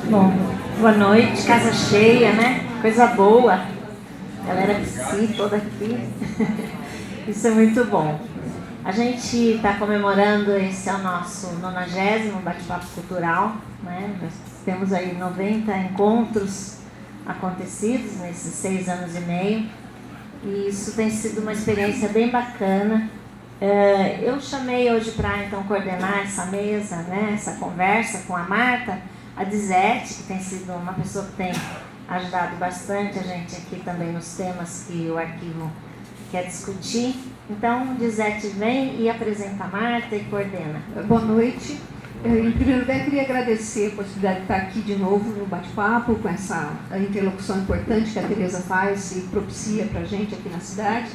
Bom, boa noite, casa cheia, né? Coisa boa. Galera psi toda aqui. Isso é muito bom. A gente está comemorando, esse é o nosso 90º bate-papo cultural, né? Nós temos aí 90 encontros acontecidos nesses 6 anos e meio. E isso tem sido uma experiência bem bacana. Eu chamei hoje para então coordenar essa mesa, né? Essa conversa com a Marta, a Dizete, que tem sido uma pessoa que tem ajudado bastante a gente aqui também nos temas que o arquivo quer discutir. Então, Dizete vem e apresenta a Marta e coordena. Boa noite. Em primeiro lugar, eu queria agradecer a possibilidade de estar aqui de novo no bate-papo, com essa interlocução importante que a Tereza faz e propicia para a gente aqui na cidade.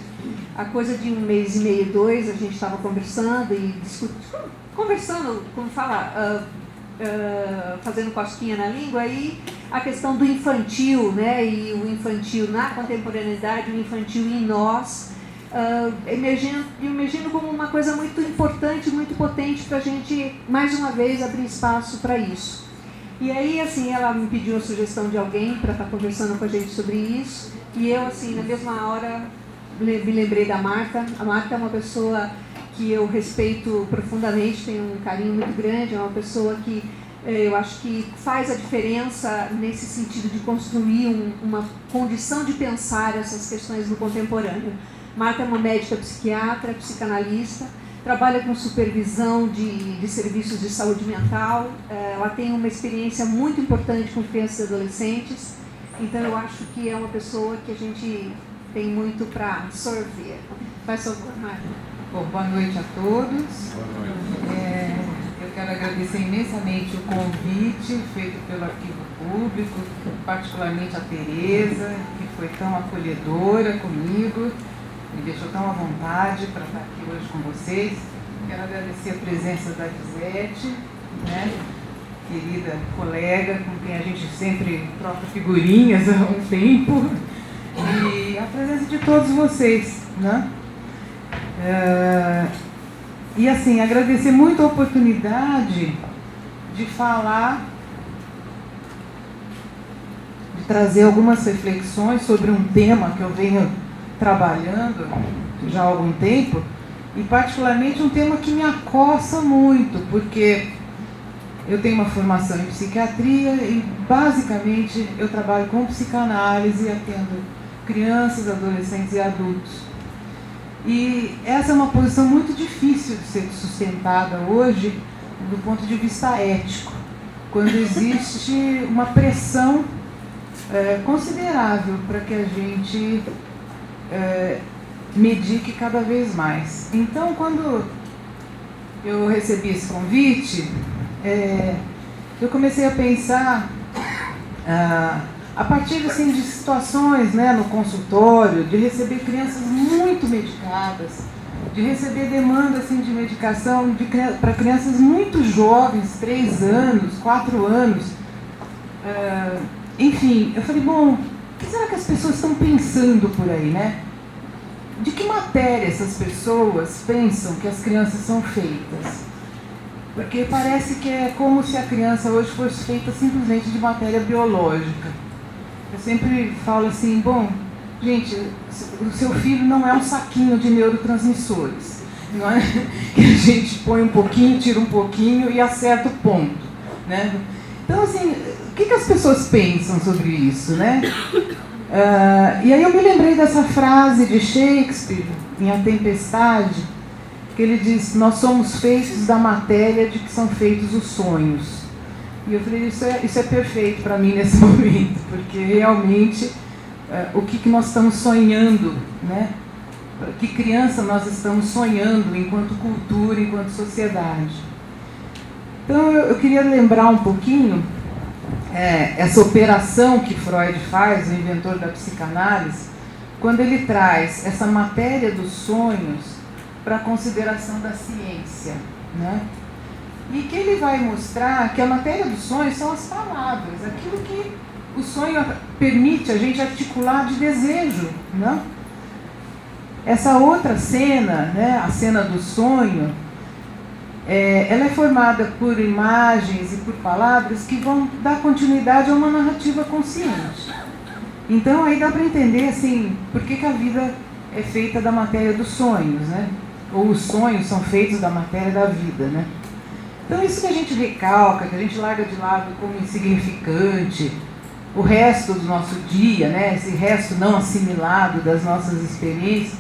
Há coisa de 1 mês e meio, 2, a gente estava conversando e conversando, como fala, fazendo cosquinha na língua, e a questão do infantil, né? E o infantil na contemporaneidade, o infantil em nós, emergindo como uma coisa muito importante, muito potente para a gente, mais uma vez, abrir espaço para isso. E aí, assim, ela me pediu a sugestão de alguém para estar conversando com a gente sobre isso, e eu, assim, na mesma hora, me lembrei da Marta. A Marta é uma pessoa que eu respeito profundamente, tenho um carinho muito grande, é uma pessoa que eu acho que faz a diferença nesse sentido de construir uma condição de pensar essas questões no contemporâneo. Marta é uma médica psiquiatra, psicanalista, trabalha com supervisão de serviços de saúde mental, ela tem uma experiência muito importante com crianças e adolescentes, então eu acho que é uma pessoa que a gente tem muito para absorver. Faz favor, Marta. Bom, boa noite a todos. Boa noite. Eu quero agradecer imensamente o convite feito pelo Arquivo Público, particularmente a Tereza, que foi tão acolhedora comigo, me deixou tão à vontade para estar aqui hoje com vocês. Quero agradecer a presença da Dizete, né, querida colega, com quem a gente sempre troca figurinhas há um tempo, e a presença de todos vocês, né? E assim, agradecer muito a oportunidade de falar, de trazer algumas reflexões sobre um tema que eu venho trabalhando já há algum tempo, e particularmente um tema que me acossa muito, porque eu tenho uma formação em psiquiatria e basicamente eu trabalho com psicanálise, atendo crianças, adolescentes e adultos. E essa é uma posição muito difícil de ser sustentada hoje do ponto de vista ético, quando existe uma pressão considerável para que a gente medique cada vez mais. Então, quando eu recebi esse convite, eu comecei a pensar a partir assim, de situações, né, no consultório, de receber crianças muito medicadas, de receber demanda assim, de medicação para crianças muito jovens, 3 anos, 4 anos. Enfim, eu falei, bom, o que será que as pessoas estão pensando por aí, né? De que matéria essas pessoas pensam que as crianças são feitas? Porque parece que é como se a criança hoje fosse feita simplesmente de matéria biológica. Eu sempre falo assim, bom, gente, o seu filho não é um saquinho de neurotransmissores, não é que a gente põe um pouquinho, tira um pouquinho e acerta o ponto, né? Então, assim, o que as pessoas pensam sobre isso, né? E aí eu me lembrei dessa frase de Shakespeare, em A Tempestade, que ele diz, nós somos feitos da matéria de que são feitos os sonhos. E eu falei, isso é perfeito para mim nesse momento, porque realmente o que nós estamos sonhando, né? Que criança nós estamos sonhando enquanto cultura, enquanto sociedade. Então eu queria lembrar um pouquinho essa operação que Freud faz, o inventor da psicanálise, quando ele traz essa matéria dos sonhos para a consideração da ciência, né? E que ele vai mostrar que a matéria dos sonhos são as palavras, aquilo que o sonho permite a gente articular de desejo, né? Essa outra cena, né, a cena do sonho, ela é formada por imagens e por palavras que vão dar continuidade a uma narrativa consciente. Então aí dá para entender assim, por que a vida é feita da matéria dos sonhos, né? Ou os sonhos são feitos da matéria da vida, né? Então isso que a gente recalca, que a gente larga de lado como insignificante, o resto do nosso dia, né? Esse resto não assimilado das nossas experiências,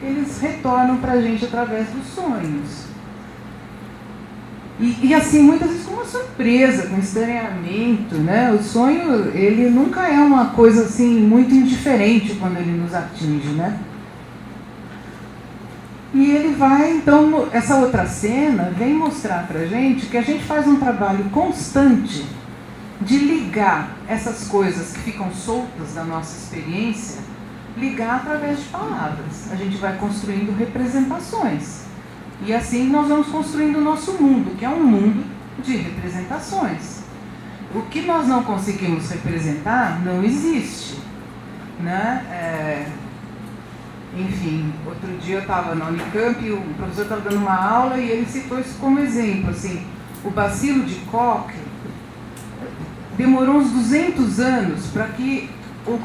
eles retornam para a gente através dos sonhos. E assim, muitas vezes com uma surpresa, com estranhamento, né? O sonho, ele nunca é uma coisa assim muito indiferente quando ele nos atinge, né? E ele vai, então, essa outra cena vem mostrar pra gente que a gente faz um trabalho constante de ligar essas coisas que ficam soltas da nossa experiência, ligar através de palavras. A gente vai construindo representações. E assim nós vamos construindo o nosso mundo, que é um mundo de representações. O que nós não conseguimos representar não existe, né? Enfim, outro dia eu estava na Unicamp e o professor estava dando uma aula e ele citou isso como exemplo. Assim, o bacilo de Koch demorou uns 200 anos para que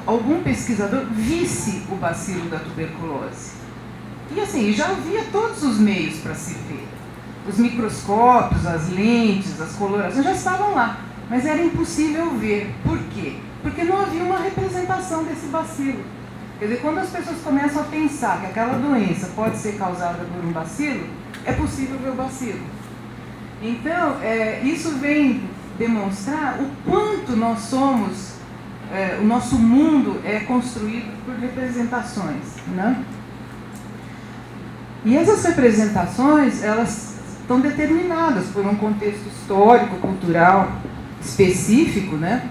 algum pesquisador visse o bacilo da tuberculose. E assim, já havia todos os meios para se ver. Os microscópios, as lentes, as colorações já estavam lá, mas era impossível ver. Por quê? Porque não havia uma representação desse bacilo. Quer dizer, quando as pessoas começam a pensar que aquela doença pode ser causada por um bacilo, é possível ver o bacilo. Então, isso vem demonstrar o quanto nós somos, o nosso mundo é construído por representações, né? E essas representações, elas estão determinadas por um contexto histórico, cultural específico, né?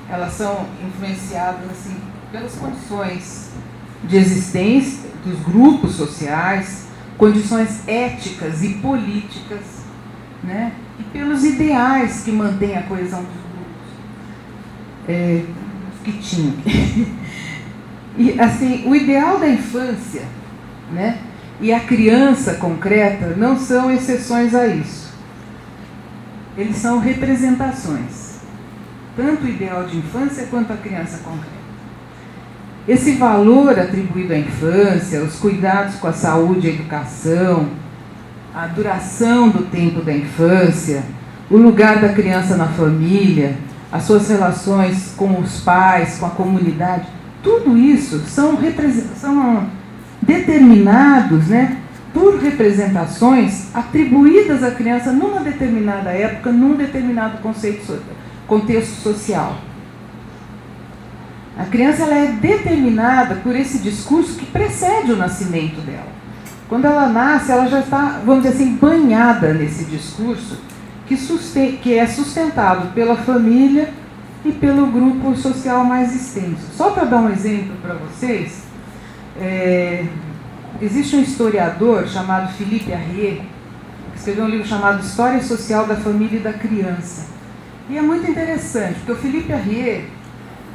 Elas são influenciadas assim, pelas condições de existência dos grupos sociais, condições éticas e políticas, né? E pelos ideais que mantêm a coesão dos grupos que tinham. E assim, o ideal da infância, né? E a criança concreta não são exceções a isso. Eles são representações. Tanto o ideal de infância quanto a criança concreta. Esse valor atribuído à infância, os cuidados com a saúde e a educação, a duração do tempo da infância, o lugar da criança na família, as suas relações com os pais, com a comunidade, tudo isso são determinados, né, por representações atribuídas à criança numa determinada época, num determinado contexto social. A criança ela é determinada por esse discurso que precede o nascimento dela. Quando ela nasce, ela já está, vamos dizer assim, banhada nesse discurso que é sustentado pela família e pelo grupo social mais extenso. Só para dar um exemplo para vocês, existe um historiador chamado Philippe Arrier, que escreveu um livro chamado História Social da Família e da Criança. E é muito interessante, porque o Philippe Arrier,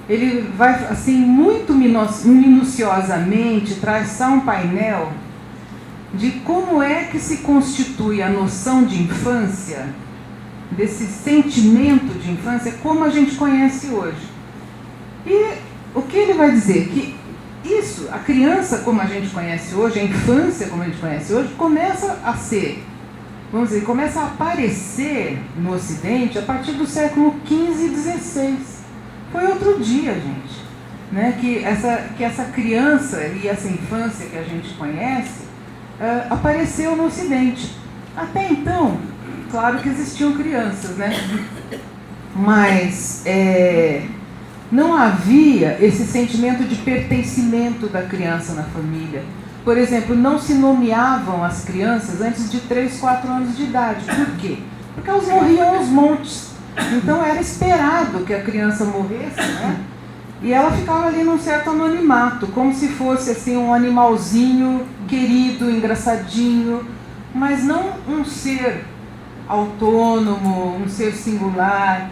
ele vai assim muito minuciosamente traçar um painel de como é que se constitui a noção de infância, desse sentimento de infância, como a gente conhece hoje. E o que ele vai dizer? Que isso, a criança como a gente conhece hoje, a infância como a gente conhece hoje, começa a ser, vamos dizer, começa a aparecer no Ocidente a partir do século XV e XVI. Foi outro dia, gente, né? que essa criança e essa infância que a gente conhece apareceu no Ocidente. Até então, claro que existiam crianças, né? Mas não havia esse sentimento de pertencimento da criança na família. Por exemplo, não se nomeavam as crianças antes de 3, 4 anos de idade. Por quê? Porque elas morriam aos montes. Então era esperado que a criança morresse, né? E ela ficava ali num certo anonimato, como se fosse assim um animalzinho querido, engraçadinho, mas não um ser autônomo, um ser singular,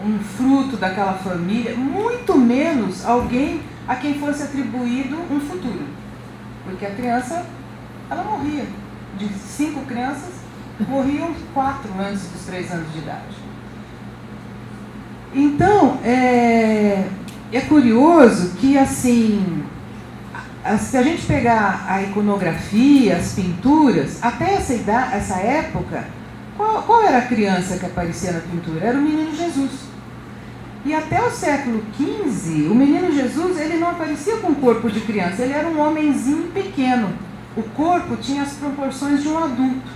um fruto daquela família, muito menos alguém a quem fosse atribuído um futuro. Porque a criança, ela morria. De 5 crianças, morriam 4 antes dos 3 anos de idade. Então, é curioso que, assim, se a gente pegar a iconografia, as pinturas, até essa época, qual era a criança que aparecia na pintura? Era o menino Jesus. E até o século XV, o menino Jesus, ele não aparecia com o corpo de criança, ele era um homenzinho pequeno. O corpo tinha as proporções de um adulto.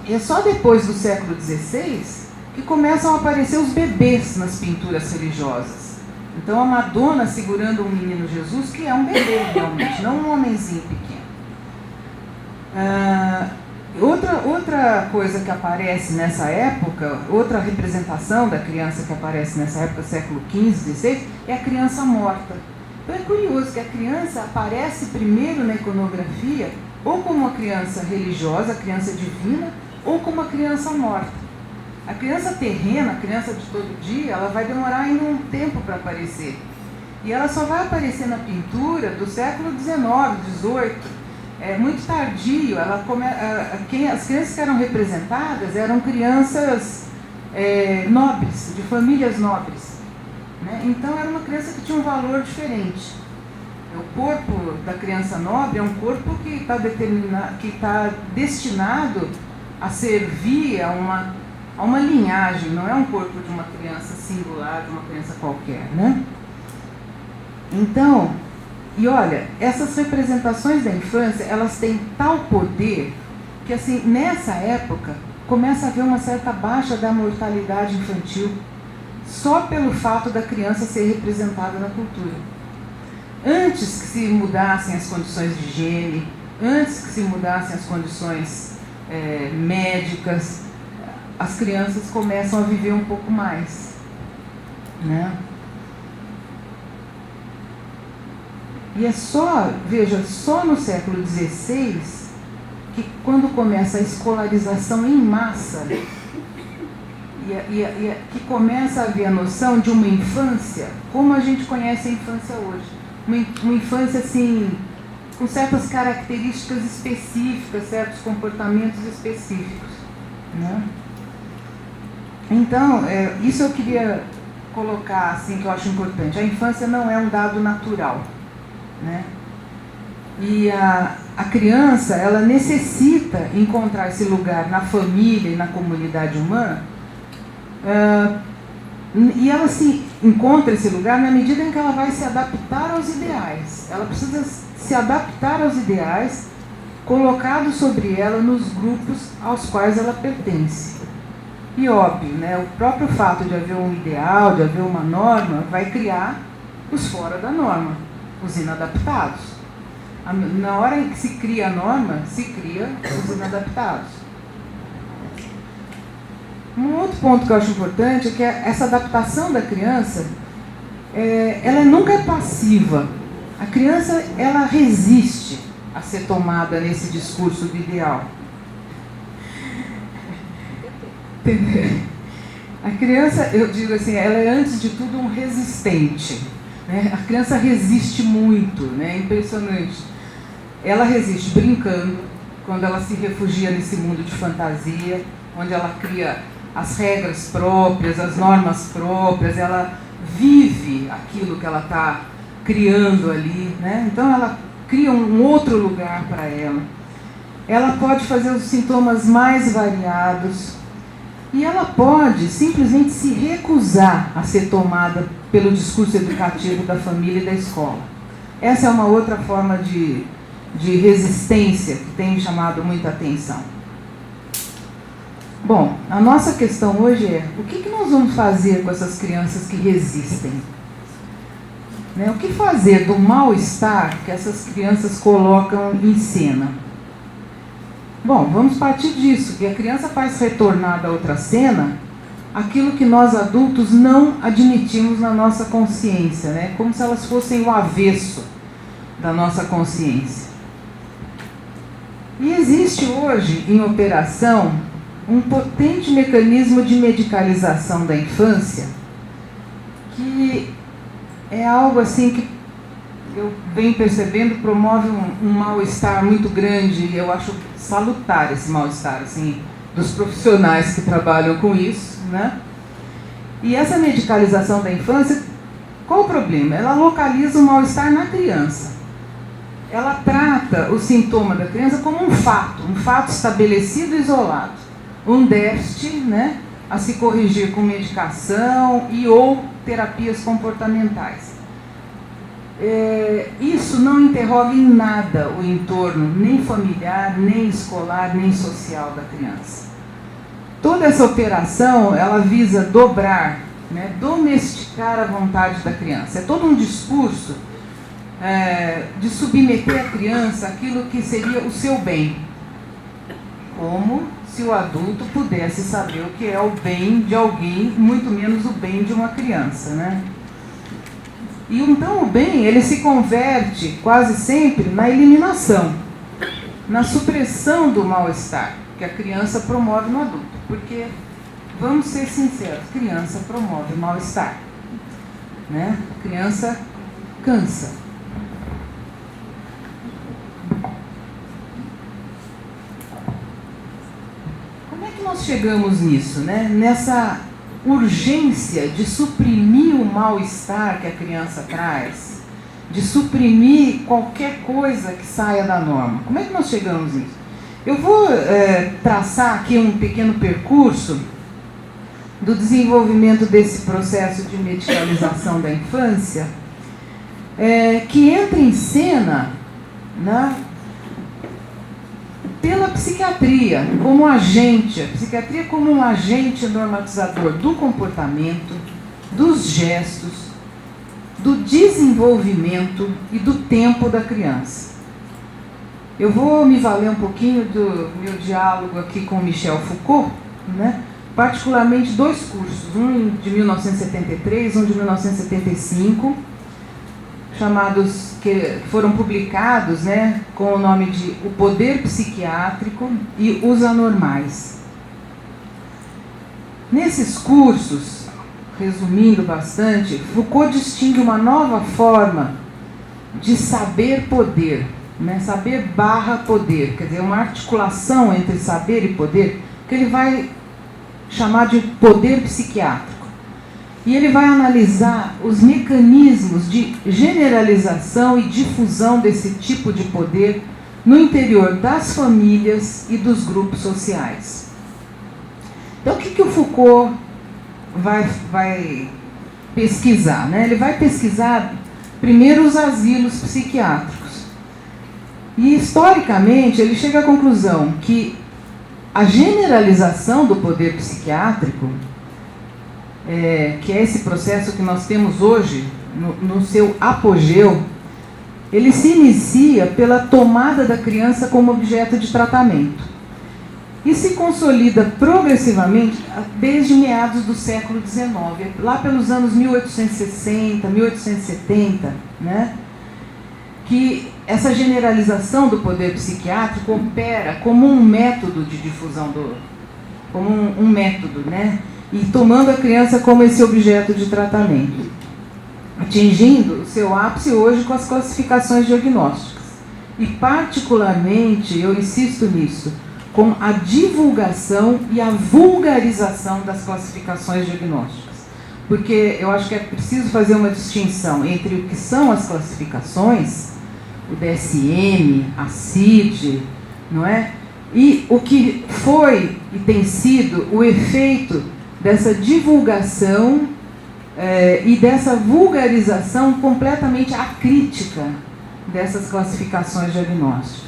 E é só depois do século XVI que começam a aparecer os bebês nas pinturas religiosas. Então a Madonna segurando um menino Jesus, que é um bebê realmente, não um homenzinho pequeno. Outra coisa que aparece nessa época, outra representação da criança que aparece nessa época, século XV, XVI, é a criança morta. Então é curioso que a criança aparece primeiro na iconografia ou como uma criança religiosa, a criança divina, ou como uma criança morta. A criança terrena, a criança de todo dia, ela vai demorar ainda um tempo para aparecer. E ela só vai aparecer na pintura do século XIX, XVIII. É muito tardio. As crianças que eram representadas eram crianças nobres, de famílias nobres, né? Então era uma criança que tinha um valor diferente. O corpo da criança nobre é um corpo que está destinado a servir a uma linhagem, não é um corpo de uma criança singular, de uma criança qualquer, né? Então, e olha, essas representações da infância, elas têm tal poder que, assim, nessa época, começa a haver uma certa baixa da mortalidade infantil só pelo fato da criança ser representada na cultura. Antes que se mudassem as condições de higiene, antes que se mudassem as condições médicas, as crianças começam a viver um pouco mais, né? E é só, veja, só no século XVI que quando começa a escolarização em massa que começa a haver a noção de uma infância como a gente conhece a infância hoje. Uma infância assim, com certas características específicas, certos comportamentos específicos, né? Então, isso eu queria colocar assim, que eu acho importante. A infância não é um dado natural, né? E a criança, ela necessita encontrar esse lugar na família e na comunidade humana, e ela se encontra esse lugar na medida em que ela vai se adaptar aos ideais. Ela precisa se adaptar aos ideais colocados sobre ela nos grupos aos quais ela pertence. E óbvio, né, o próprio fato de haver um ideal, de haver uma norma, vai criar os fora da norma, os inadaptados. Na hora em que se cria a norma, se cria os inadaptados. Um outro ponto que eu acho importante é que essa adaptação da criança, ela nunca é passiva. A criança, ela resiste a ser tomada nesse discurso do ideal. A criança, eu digo assim, ela é antes de tudo um resistente, né? A criança resiste muito, né? É impressionante. Ela resiste brincando, quando ela se refugia nesse mundo de fantasia, onde ela cria as regras próprias, as normas próprias, ela vive aquilo que ela está criando ali, né? Então ela cria um outro lugar para ela. Ela pode fazer os sintomas mais variados. E ela pode simplesmente se recusar a ser tomada pelo discurso educativo da família e da escola. Essa é uma outra forma de resistência que tem me chamado muita atenção. Bom, a nossa questão hoje é: o que nós vamos fazer com essas crianças que resistem? Né? O que fazer do mal-estar que essas crianças colocam em cena? Bom, vamos partir disso, que a criança faz retornar da outra cena aquilo que nós adultos não admitimos na nossa consciência, né? Como se elas fossem o avesso da nossa consciência. E existe hoje em operação um potente mecanismo de medicalização da infância, que é algo assim que eu venho percebendo, promove um mal-estar muito grande, eu acho salutar esse mal-estar, assim, dos profissionais que trabalham com isso, né? E essa medicalização da infância, qual o problema? Ela localiza o mal-estar na criança. Ela trata o sintoma da criança como um fato estabelecido e isolado, um déficit, né, a se corrigir com medicação e ou terapias comportamentais. Isso não interroga em nada o entorno, nem familiar, nem escolar, nem social da criança. Toda essa operação, ela visa dobrar, né, domesticar a vontade da criança. É todo um discurso de submeter a criança àquilo que seria o seu bem. Como se o adulto pudesse saber o que é o bem de alguém, muito menos o bem de uma criança, né? E então o bem, ele se converte quase sempre na eliminação, na supressão do mal-estar que a criança promove no adulto. Porque, vamos ser sinceros, criança promove mal-estar, né? A criança cansa. Como é que nós chegamos nisso, né? Nessa urgência de suprimir o mal-estar que a criança traz, de suprimir qualquer coisa que saia da norma. Como é que nós chegamos nisso? Eu vou traçar aqui um pequeno percurso do desenvolvimento desse processo de medicalização da infância, que entra em cena, né, pela psiquiatria como agente, a psiquiatria como um agente normatizador do comportamento, dos gestos, do desenvolvimento e do tempo da criança. Eu vou me valer um pouquinho do meu diálogo aqui com Michel Foucault, né? Particularmente 2 cursos, um de 1973, um de 1975, chamados, que foram publicados, né, com o nome de O Poder Psiquiátrico e Os Anormais. Nesses cursos, resumindo bastante, Foucault distingue uma nova forma de saber-poder, né, saber/poder, quer dizer, uma articulação entre saber e poder, que ele vai chamar de poder psiquiátrico. E ele vai analisar os mecanismos de generalização e difusão desse tipo de poder no interior das famílias e dos grupos sociais. Então, o que o Foucault vai pesquisar, né? Ele vai pesquisar primeiro os asilos psiquiátricos. E, historicamente, ele chega à conclusão que a generalização do poder psiquiátrico, que é esse processo que nós temos hoje, no seu apogeu, ele se inicia pela tomada da criança como objeto de tratamento e se consolida progressivamente desde meados do século XIX, lá pelos anos 1860, 1870, né? Que essa generalização do poder psiquiátrico opera como um método de difusão como um método, né? E tomando a criança como esse objeto de tratamento, atingindo o seu ápice hoje com as classificações diagnósticas. E particularmente, eu insisto nisso, com a divulgação e a vulgarização das classificações diagnósticas. Porque eu acho que é preciso fazer uma distinção entre o que são as classificações, o DSM, a CID, não é? E o que foi e tem sido o efeito dessa divulgação e dessa vulgarização completamente acrítica dessas classificações diagnósticas.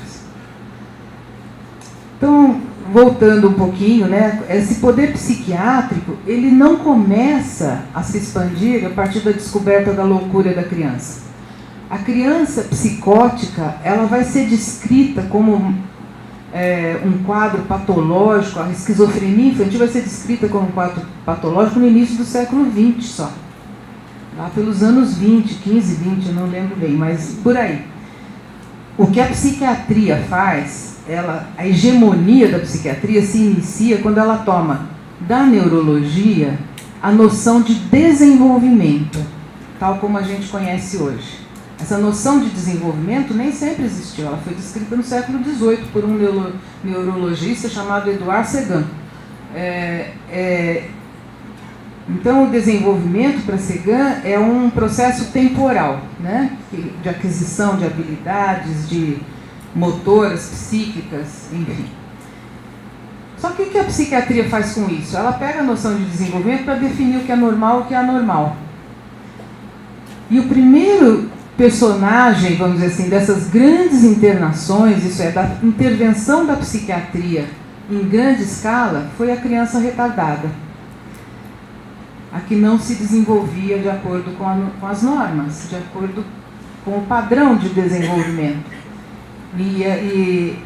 Então, voltando um pouquinho, né, esse poder psiquiátrico, ele não começa a se expandir a partir da descoberta da loucura da criança. A criança psicótica, ela vai ser descrita como um quadro patológico, a esquizofrenia infantil vai ser descrita como um quadro patológico no início do século XX só. Lá pelos anos 20, 15, 20, eu não lembro bem, mas por aí. O que a psiquiatria faz, a hegemonia da psiquiatria se inicia quando ela toma da neurologia a noção de desenvolvimento, tal como a gente conhece hoje. Essa noção de desenvolvimento nem sempre existiu. Ela foi descrita no século XVIII por um neurologista chamado Edouard Segan. Então, o desenvolvimento para Segan é um processo temporal, né? De aquisição de habilidades, de motoras, psíquicas, enfim. Só que o que a psiquiatria faz com isso? Ela pega a noção de desenvolvimento para definir o que é normal e o que é anormal. E o primeiro personagem, vamos dizer assim, dessas grandes internações, isso é, da intervenção da psiquiatria em grande escala, foi a criança retardada, a que não se desenvolvia de acordo com as normas, de acordo com o padrão de desenvolvimento. E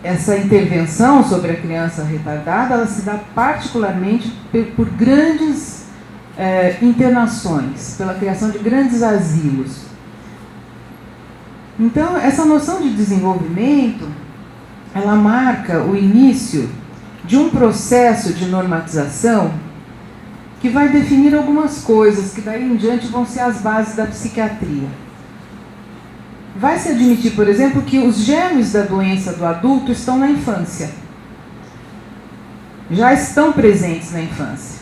essa intervenção sobre a criança retardada, ela se dá particularmente por grandes internações, pela criação de grandes asilos. Então, essa noção de desenvolvimento, ela marca o início de um processo de normatização que vai definir algumas coisas que daí em diante vão ser as bases da psiquiatria. Vai se admitir, por exemplo, que os germes da doença do adulto estão na infância. Já estão presentes na infância.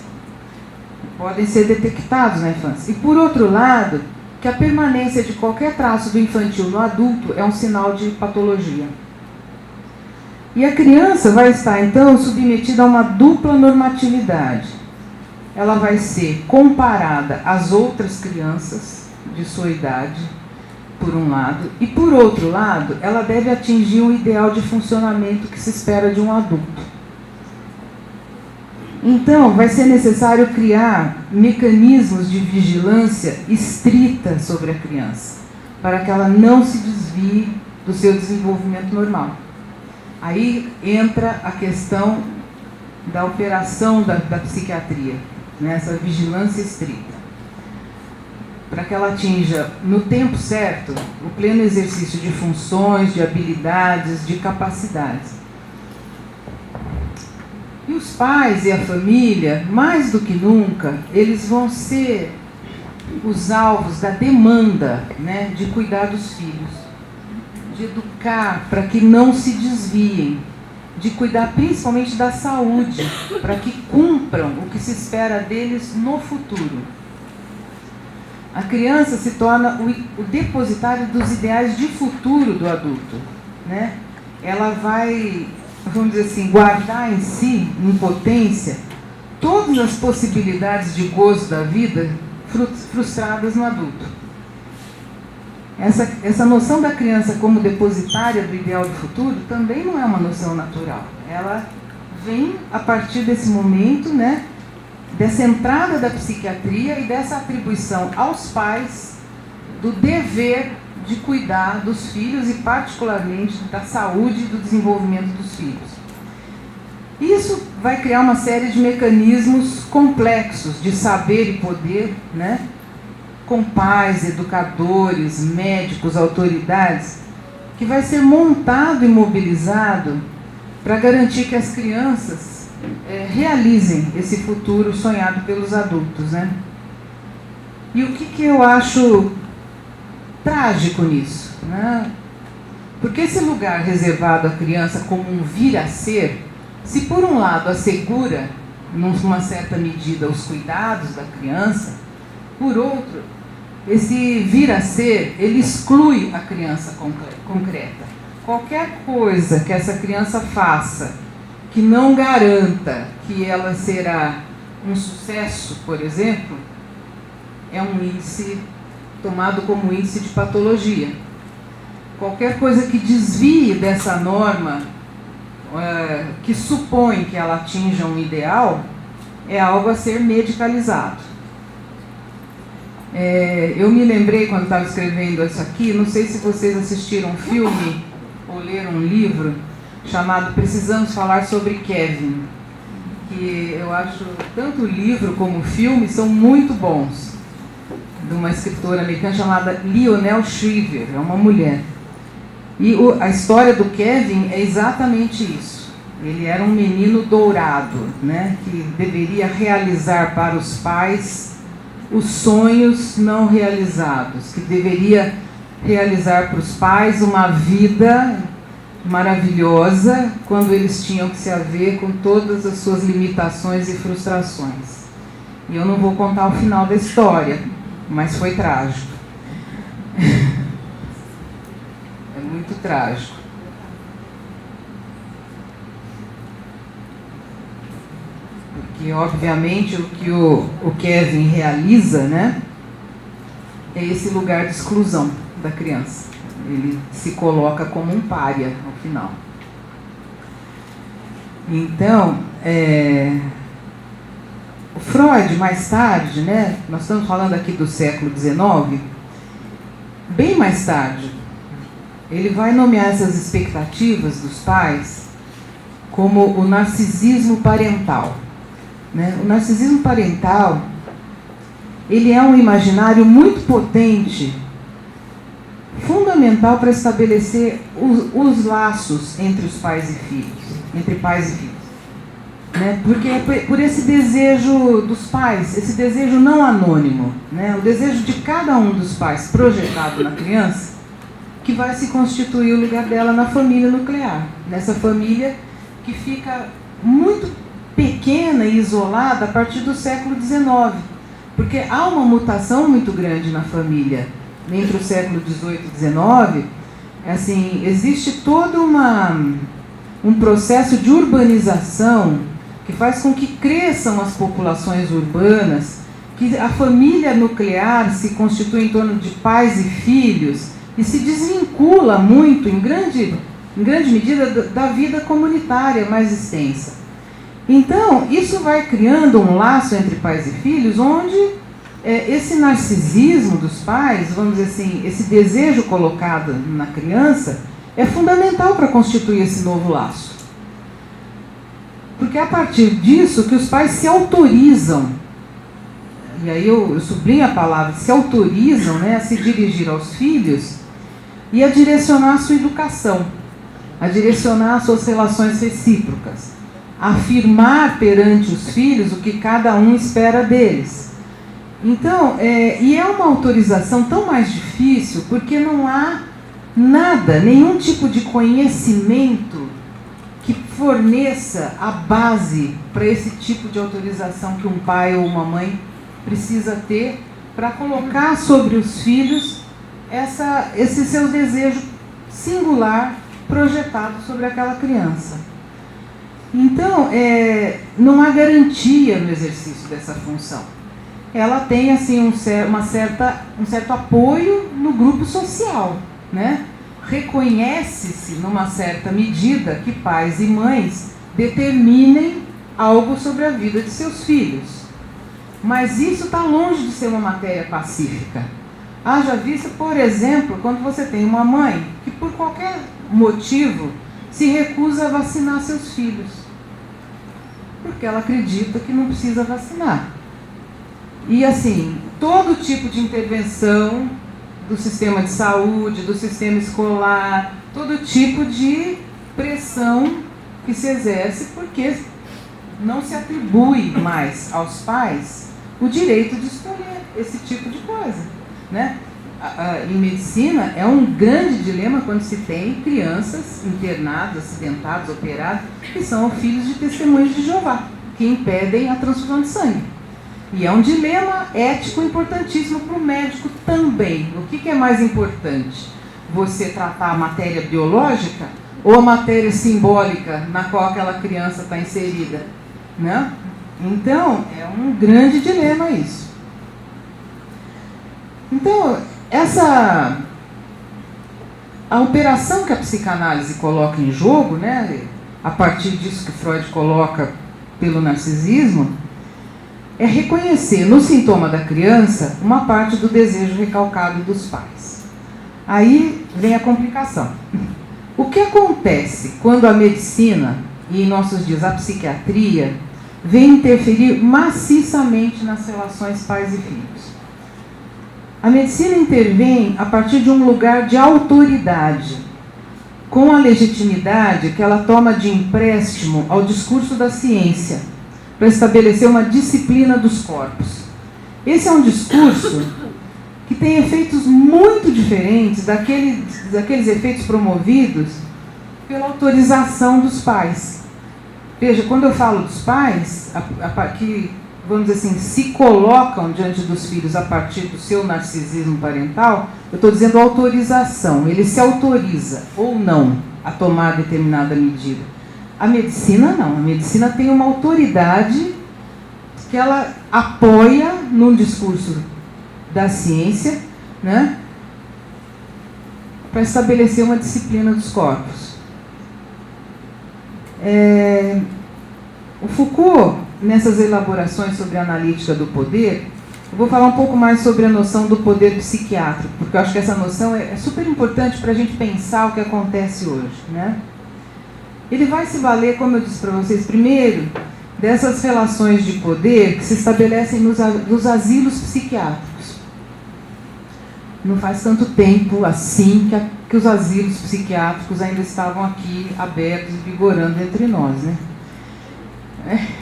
Podem ser detectados na infância. E, por outro lado, que a permanência de qualquer traço do infantil no adulto é um sinal de patologia. E a criança vai estar, então, submetida a uma dupla normatividade. Ela vai ser comparada às outras crianças de sua idade, por um lado, e por outro lado, ela deve atingir um ideal de funcionamento que se espera de um adulto. Então, vai ser necessário criar mecanismos de vigilância estrita sobre a criança, para que ela não se desvie do seu desenvolvimento normal. Aí entra a questão da operação da psiquiatria, né, essa vigilância estrita. Para que ela atinja, no tempo certo, o pleno exercício de funções, de habilidades, de capacidades. E os pais e a família, mais do que nunca, eles vão ser os alvos da demanda, né, de cuidar dos filhos, de educar para que não se desviem, de cuidar principalmente da saúde, para que cumpram o que se espera deles no futuro. A criança se torna o depositário dos ideais de futuro do adulto, né? Ela vai, vamos dizer assim, guardar em si, em potência, todas as possibilidades de gozo da vida frustradas no adulto. Essa noção da criança como depositária do ideal do futuro também não é uma noção natural. Ela vem a partir desse momento, né, dessa entrada da psiquiatria e dessa atribuição aos pais do dever de cuidar dos filhos e particularmente da saúde e do desenvolvimento dos filhos. Isso vai criar uma série de mecanismos complexos de saber e poder, né, com pais, educadores, médicos, autoridades, que vai ser montado e mobilizado para garantir que as crianças realizem esse futuro sonhado pelos adultos, né? E o que eu acho trágico nisso, né? Porque esse lugar reservado à criança como um vir a ser, se por um lado assegura, numa certa medida, os cuidados da criança, por outro, esse vir a ser, ele exclui a criança concreta. Qualquer coisa que essa criança faça que não garanta que ela será um sucesso, por exemplo, é um índice tomado como índice de patologia. Qualquer coisa que desvie dessa norma, que supõe que ela atinja um ideal, é algo a ser medicalizado. Eu me lembrei quando estava escrevendo isso aqui, não sei se vocês assistiram um filme ou leram um livro chamado Precisamos Falar sobre Kevin, que eu acho tanto o livro como o filme são muito bons, de uma escritora americana chamada Lionel Shriver, é uma mulher. E a história do Kevin é exatamente isso. Ele era um menino dourado, né, que deveria realizar para os pais os sonhos não realizados, que deveria realizar para os pais uma vida maravilhosa quando eles tinham que se haver com todas as suas limitações e frustrações. E eu não vou contar o final da história, mas foi trágico. É muito trágico. Porque, obviamente, o que o Kevin realiza, né, é esse lugar de exclusão da criança. Ele se coloca como um pária ao final. Então, o Freud, mais tarde, né, nós estamos falando aqui do século XIX, bem mais tarde, ele vai nomear essas expectativas dos pais como o narcisismo parental. Né? O narcisismo parental, ele é um imaginário muito potente, fundamental para estabelecer os laços entre os pais e filhos, entre pais e filhos. Né? Porque é por esse desejo dos pais, esse desejo não anônimo, né? O desejo de cada um dos pais projetado na criança, que vai se constituir o lugar dela na família nuclear, nessa família que fica muito pequena e isolada a partir do século XIX, porque há uma mutação muito grande na família entre o século XVIII e XIX. Assim, existe todo um processo de urbanização que faz com que cresçam as populações urbanas, que a família nuclear se constitui em torno de pais e filhos e se desvincula muito, em grande medida, da vida comunitária mais extensa. Então, isso vai criando um laço entre pais e filhos, onde esse narcisismo dos pais, vamos dizer assim, esse desejo colocado na criança, é fundamental para constituir esse novo laço. Porque é a partir disso que os pais se autorizam, e aí eu sublinho a palavra, se autorizam, né, a se dirigir aos filhos e a direcionar a sua educação, a direcionar as suas relações recíprocas, a afirmar perante os filhos o que cada um espera deles. Então, e é uma autorização tão mais difícil porque não há nada, nenhum tipo de conhecimento que forneça a base para esse tipo de autorização que um pai ou uma mãe precisa ter para colocar sobre os filhos esse seu desejo singular projetado sobre aquela criança. Então, não há garantia no exercício dessa função. Ela tem assim, um certo apoio no grupo social, né? Reconhece-se, numa certa medida, que pais e mães determinem algo sobre a vida de seus filhos. Mas isso está longe de ser uma matéria pacífica. Haja vista, por exemplo, quando você tem uma mãe que, por qualquer motivo, se recusa a vacinar seus filhos, porque ela acredita que não precisa vacinar. E assim, todo tipo de intervenção do sistema de saúde, do sistema escolar, todo tipo de pressão que se exerce, porque não se atribui mais aos pais o direito de escolher esse tipo de coisa, né? Em medicina é um grande dilema quando se tem crianças internadas, acidentadas, operadas, que são filhos de testemunhas de Jeová, que impedem a transfusão de sangue. E é um dilema ético importantíssimo para o médico também. O que é mais importante? Você tratar a matéria biológica ou a matéria simbólica na qual aquela criança está inserida, né? Então, é um grande dilema isso. Então, a operação que a psicanálise coloca em jogo, né, a partir disso que Freud coloca pelo narcisismo, é reconhecer no sintoma da criança uma parte do desejo recalcado dos pais. Aí vem a complicação. O que acontece quando a medicina, e em nossos dias a psiquiatria, vem interferir maciçamente nas relações pais e filhos? A medicina intervém a partir de um lugar de autoridade, com a legitimidade que ela toma de empréstimo ao discurso da ciência, para estabelecer uma disciplina dos corpos. Esse é um discurso que tem efeitos muito diferentes daqueles efeitos promovidos pela autorização dos pais. Veja, quando eu falo dos pais, que, vamos dizer assim, se colocam diante dos filhos a partir do seu narcisismo parental, eu estou dizendo autorização. Ele se autoriza ou não a tomar determinada medida. A medicina não. A medicina tem uma autoridade que ela apoia num discurso da ciência, né, para estabelecer uma disciplina dos corpos. O Foucault, nessas elaborações sobre a analítica do poder, eu vou falar um pouco mais sobre a noção do poder psiquiátrico, porque eu acho que essa noção é super importante para a gente pensar o que acontece hoje, né? Ele vai se valer, como eu disse para vocês, primeiro, dessas relações de poder que se estabelecem nos asilos psiquiátricos. Não faz tanto tempo assim que os asilos psiquiátricos ainda estavam aqui abertos e vigorando entre nós, né?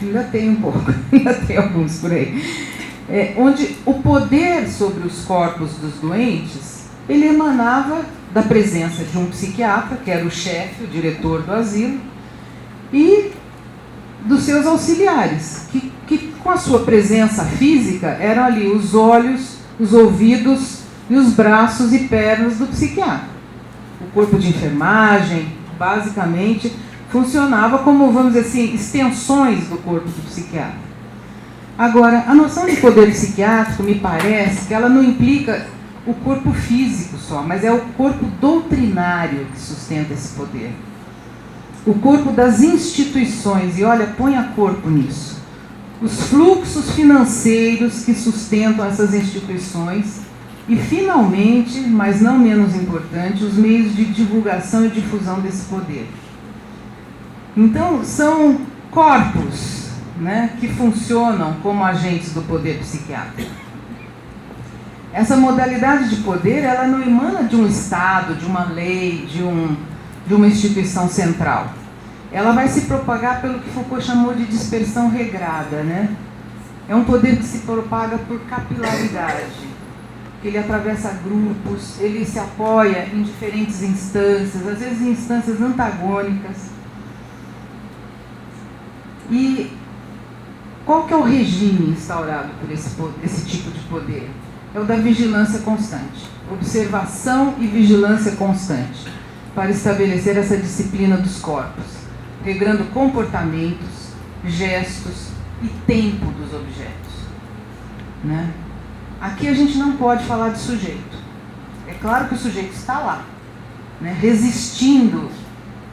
Ainda tem um pouco, ainda tem alguns por aí. Onde o poder sobre os corpos dos doentes, ele emanava da presença de um psiquiatra, que era o chefe, o diretor do asilo, e dos seus auxiliares, que com a sua presença física eram ali os olhos, os ouvidos e os braços e pernas do psiquiatra. O corpo de enfermagem, basicamente, funcionava como, vamos dizer assim, extensões do corpo do psiquiatra. Agora, a noção de poder psiquiátrico, me parece que ela não implica o corpo físico só, mas é o corpo doutrinário que sustenta esse poder. O corpo das instituições, e olha, ponha corpo nisso. Os fluxos financeiros que sustentam essas instituições e, finalmente, mas não menos importante, os meios de divulgação e difusão desse poder. Então, são corpos, né, que funcionam como agentes do poder psiquiátrico. Essa modalidade de poder, ela não emana de um Estado, de uma lei, de uma instituição central. Ela vai se propagar pelo que Foucault chamou de dispersão regrada, né? É um poder que se propaga por capilaridade, que ele atravessa grupos, ele se apoia em diferentes instâncias, às vezes em instâncias antagônicas. E qual que é o regime instaurado por esse tipo de poder? É o da vigilância constante, observação e vigilância constante, para estabelecer essa disciplina dos corpos, regrando comportamentos, gestos e tempo dos objetos, né? Aqui a gente não pode falar de sujeito. É claro que o sujeito está lá, né, resistindo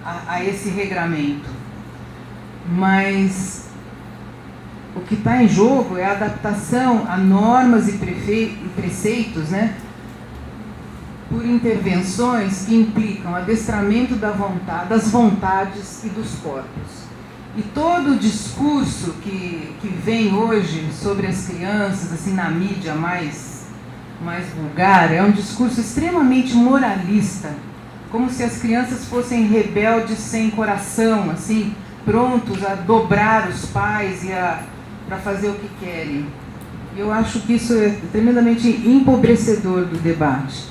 a esse regramento, mas o que está em jogo é a adaptação a normas e preceitos, né, por intervenções que implicam adestramento das vontades e dos corpos. E todo o discurso que vem hoje sobre as crianças, assim, na mídia mais vulgar, é um discurso extremamente moralista, como se as crianças fossem rebeldes sem coração, assim, prontos a dobrar os pais e para fazer o que querem. Eu acho que isso é tremendamente empobrecedor do debate,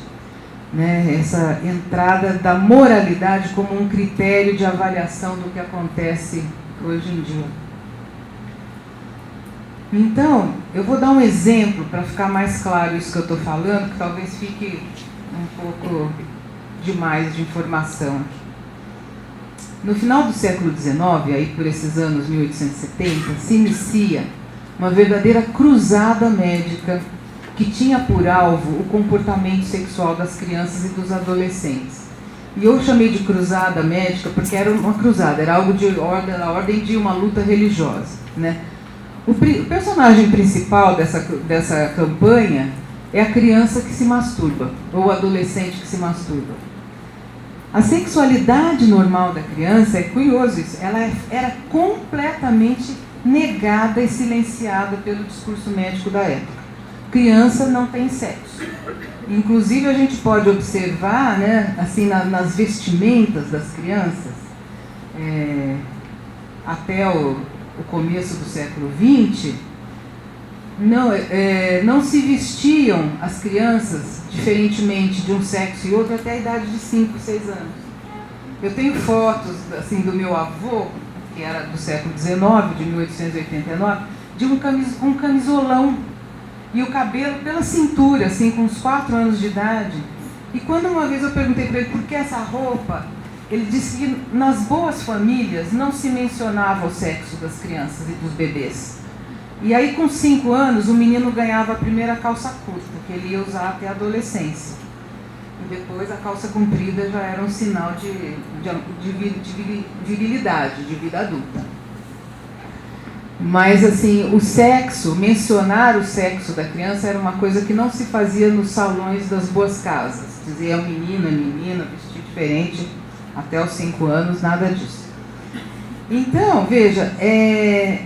né? Essa entrada da moralidade como um critério de avaliação do que acontece hoje em dia. Então, eu vou dar um exemplo para ficar mais claro isso que eu estou falando, que talvez fique um pouco demais de informação aqui. No final do século XIX, aí por esses anos 1870, se inicia uma verdadeira cruzada médica que tinha por alvo o comportamento sexual das crianças e dos adolescentes. E eu chamei de cruzada médica porque era uma cruzada, era algo da ordem de uma luta religiosa, né? O personagem principal dessa campanha é a criança que se masturba, ou o adolescente que se masturba. A sexualidade normal da criança, é curioso isso, ela era completamente negada e silenciada pelo discurso médico da época. Criança não tem sexo. Inclusive a gente pode observar, né, assim, nas vestimentas das crianças, até o começo do século XX, não se vestiam as crianças diferentemente de um sexo e outro até a idade de 5, 6 anos. Eu tenho fotos assim, do meu avô, que era do século XIX, de 1889, de um camisolão e o cabelo pela cintura, assim, com uns 4 anos de idade. E quando uma vez eu perguntei para ele por que essa roupa, ele disse que nas boas famílias não se mencionava o sexo das crianças e dos bebês. E aí, com 5 anos, o menino ganhava a primeira calça curta, que ele ia usar até a adolescência. E depois a calça comprida já era um sinal de virilidade, de vida adulta. Mas, assim, o sexo, mencionar o sexo da criança era uma coisa que não se fazia nos salões das boas casas. Dizer é um menino, é menina, vestir diferente, até os 5 anos, nada disso. Então, veja, é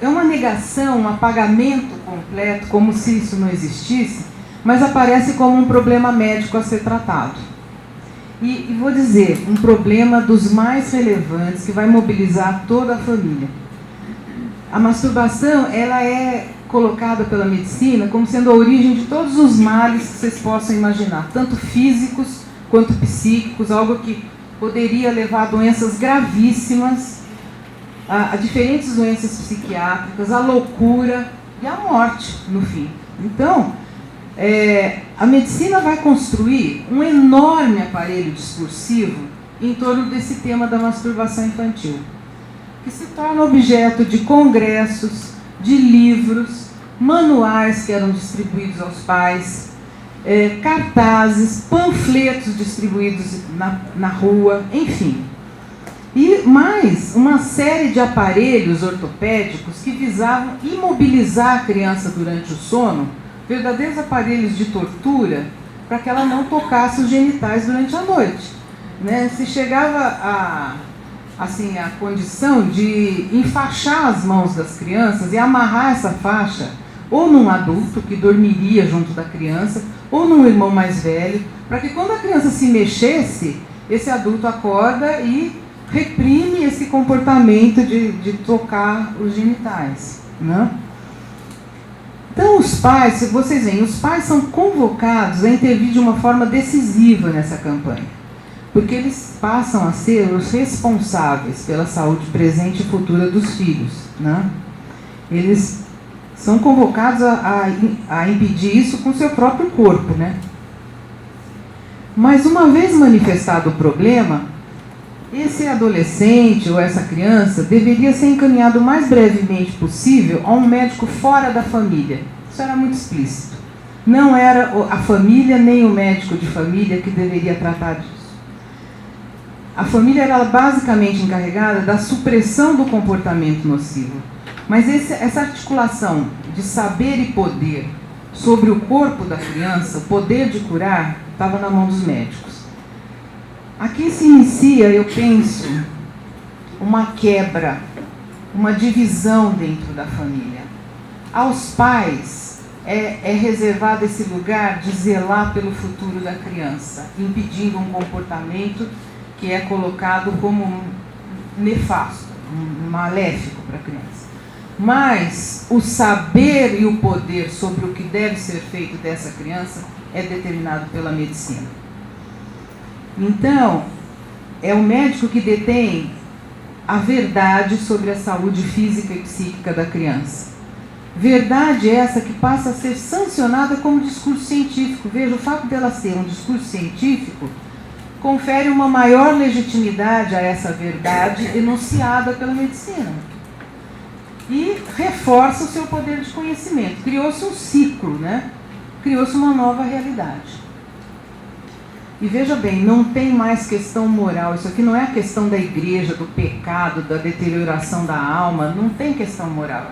uma negação, um apagamento completo, como se isso não existisse, mas aparece como um problema médico a ser tratado. E vou dizer, um problema dos mais relevantes, que vai mobilizar toda a família. A masturbação, ela é colocada pela medicina como sendo a origem de todos os males que vocês possam imaginar, tanto físicos quanto psíquicos, algo que poderia levar a doenças gravíssimas, a diferentes doenças psiquiátricas, a loucura e a morte, no fim. Então, a medicina vai construir um enorme aparelho discursivo em torno desse tema da masturbação infantil, que se torna objeto de congressos, de livros, manuais que eram distribuídos aos pais, cartazes, panfletos distribuídos na rua, enfim. E mais uma série de aparelhos ortopédicos que visavam imobilizar a criança durante o sono, verdadeiros aparelhos de tortura, para que ela não tocasse os genitais durante a noite. Né? Se chegava a condição de enfaixar as mãos das crianças e amarrar essa faixa ou num adulto que dormiria junto da criança, ou num irmão mais velho, para que quando a criança se mexesse, esse adulto acorda e reprime esse comportamento de tocar os genitais. Né? Então os pais, se vocês veem, os pais são convocados a intervir de uma forma decisiva nessa campanha, porque eles passam a ser os responsáveis pela saúde presente e futura dos filhos. Né? Eles são convocados a impedir isso com seu próprio corpo. Né? Mas uma vez manifestado o problema, esse adolescente ou essa criança deveria ser encaminhado o mais brevemente possível a um médico fora da família. Isso era muito explícito. Não era a família nem o médico de família que deveria tratar disso. A família era basicamente encarregada da supressão do comportamento nocivo. Mas essa articulação de saber e poder sobre o corpo da criança, o poder de curar, estava na mão dos médicos. Aqui se inicia, eu penso, uma quebra, uma divisão dentro da família. Aos pais é reservado esse lugar de zelar pelo futuro da criança, impedindo um comportamento que é colocado como nefasto, maléfico para a criança. Mas o saber e o poder sobre o que deve ser feito dessa criança é determinado pela medicina. Então, é o médico que detém a verdade sobre a saúde física e psíquica da criança. Verdade essa que passa a ser sancionada como discurso científico. Veja, o fato dela ser um discurso científico confere uma maior legitimidade a essa verdade enunciada pela medicina. E reforça o seu poder de conhecimento. Criou-se um ciclo, né? Criou-se uma nova realidade. E veja bem, não tem mais questão moral. Isso aqui não é a questão da igreja, do pecado, da deterioração da alma. Não tem questão moral.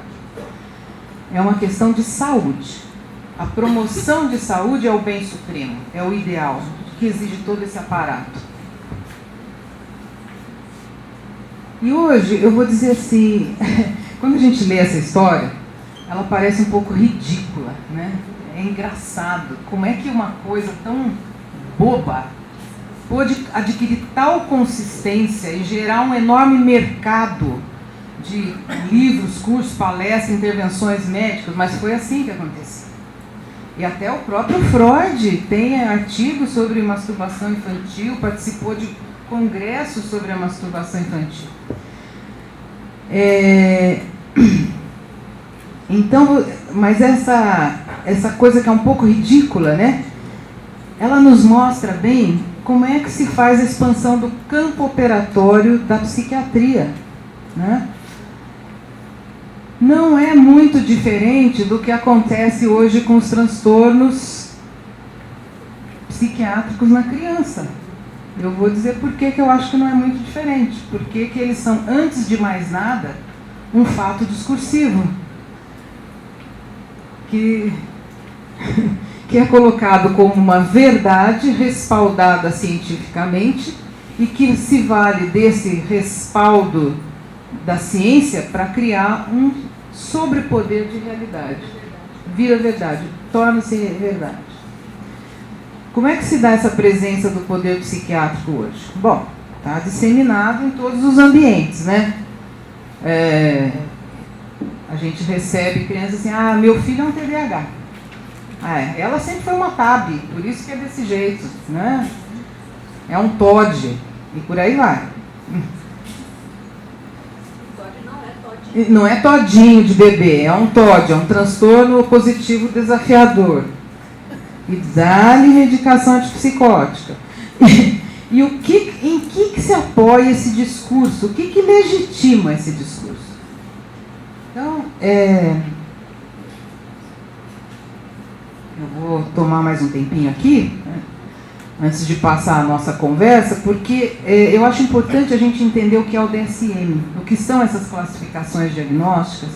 É uma questão de saúde. A promoção de saúde é o bem supremo, é o ideal, que exige todo esse aparato. E hoje eu vou dizer assim, quando a gente lê essa história, ela parece um pouco ridícula, né? É engraçado. Como é que uma coisa tão boba pôde adquirir tal consistência e gerar um enorme mercado de livros, cursos, palestras, intervenções médicas, mas foi assim que aconteceu. E até o próprio Freud tem artigos sobre masturbação infantil, participou de congressos sobre a masturbação infantil. Então, mas essa coisa que é um pouco ridícula, né? Ela nos mostra bem como é que se faz a expansão do campo operatório da psiquiatria, né? Não é muito diferente do que acontece hoje com os transtornos psiquiátricos na criança. Eu vou dizer por que eu acho que não é muito diferente. Porque que eles são, antes de mais nada, um fato discursivo. Que é colocado como uma verdade respaldada cientificamente e que se vale desse respaldo da ciência para criar um sobrepoder de realidade. Vira verdade, torna-se verdade. Como é que se dá essa presença do poder psiquiátrico hoje? Bom, está disseminado em todos os ambientes, né? A gente recebe crianças assim, meu filho é um TDAH. Ela sempre foi uma TAB, por isso que é desse jeito, né? É um TOD, e por aí vai. Não é todinho de bebê, é um TOD, é um transtorno positivo desafiador. E dá-lhe medicação antipsicótica. E em que se apoia esse discurso? O que legitima esse discurso? Então, eu vou tomar mais um tempinho aqui, né, antes de passar a nossa conversa, porque eu acho importante a gente entender o que é o DSM, o que são essas classificações diagnósticas,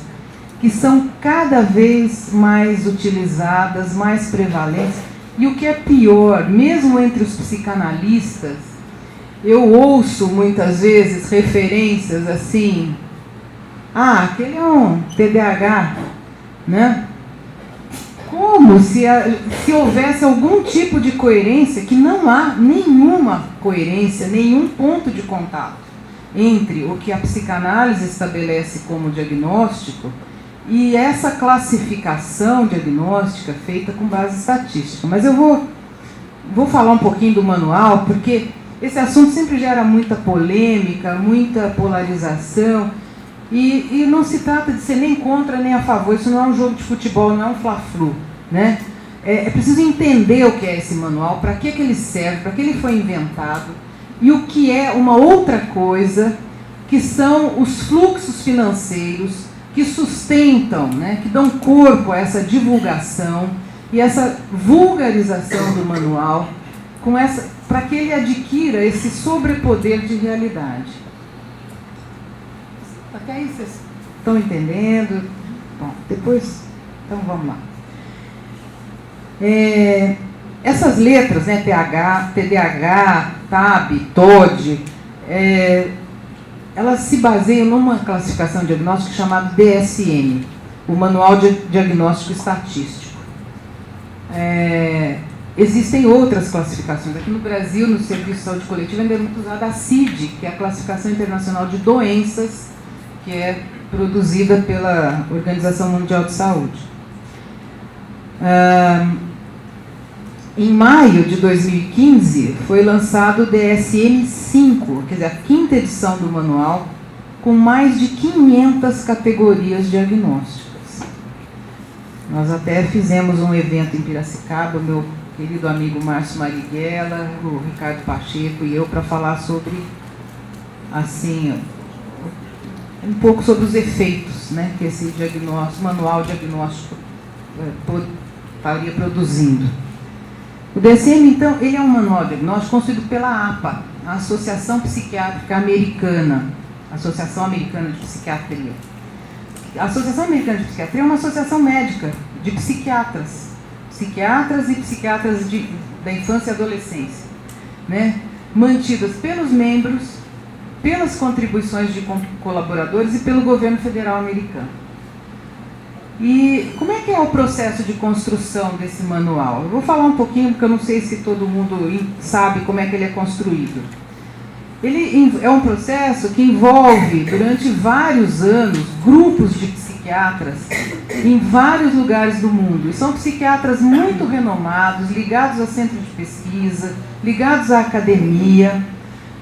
que são cada vez mais utilizadas, mais prevalentes, e o que é pior, mesmo entre os psicanalistas, eu ouço muitas vezes referências assim, aquele é um TDAH, né? Como se houvesse algum tipo de coerência, que não há nenhuma coerência, nenhum ponto de contato entre o que a psicanálise estabelece como diagnóstico e essa classificação diagnóstica feita com base estatística. Mas eu vou falar um pouquinho do manual, porque esse assunto sempre gera muita polêmica, muita polarização, e não se trata de ser nem contra nem a favor. Isso não é um jogo de futebol, não é um fla-flu, né? É preciso entender o que é esse manual, para que ele serve, para que ele foi inventado, e o que é uma outra coisa, que são os fluxos financeiros que sustentam, né, que dão corpo a essa divulgação e essa vulgarização do manual, para que ele adquira esse sobrepoder de realidade. Até aí vocês estão entendendo? Bom, depois, então vamos lá. Essas letras, né, TDAH, TAB, TOD, elas se baseiam numa classificação diagnóstica chamada DSM, o Manual de Diagnóstico Estatístico. Existem outras classificações. Aqui no Brasil, no Serviço de Saúde Coletiva, ainda é muito usada a CID, que é a Classificação Internacional de Doenças, que é produzida pela Organização Mundial de Saúde. Em maio de 2015, foi lançado o DSM-5, quer dizer, a 5ª edição do manual, com mais de 500 categorias diagnósticas. Nós até fizemos um evento em Piracicaba, o meu querido amigo Márcio Marighella, o Ricardo Pacheco e eu, para falar sobre, assim, um pouco sobre os efeitos, né, que esse manual diagnóstico estaria produzindo. O DSM, então, ele é um manual diagnóstico construído pela APA, a Associação Psiquiátrica Americana, Associação Americana de Psiquiatria. A Associação Americana de Psiquiatria é uma associação médica de psiquiatras e psiquiatras da infância e adolescência, né, mantidas pelos membros, pelas contribuições de colaboradores e pelo governo federal americano. E como é que é o processo de construção desse manual? Eu vou falar um pouquinho, porque eu não sei se todo mundo sabe como é que ele é construído. Ele é um processo que envolve, durante vários anos, grupos de psiquiatras em vários lugares do mundo. E são psiquiatras muito renomados, ligados a centros de pesquisa, ligados à academia,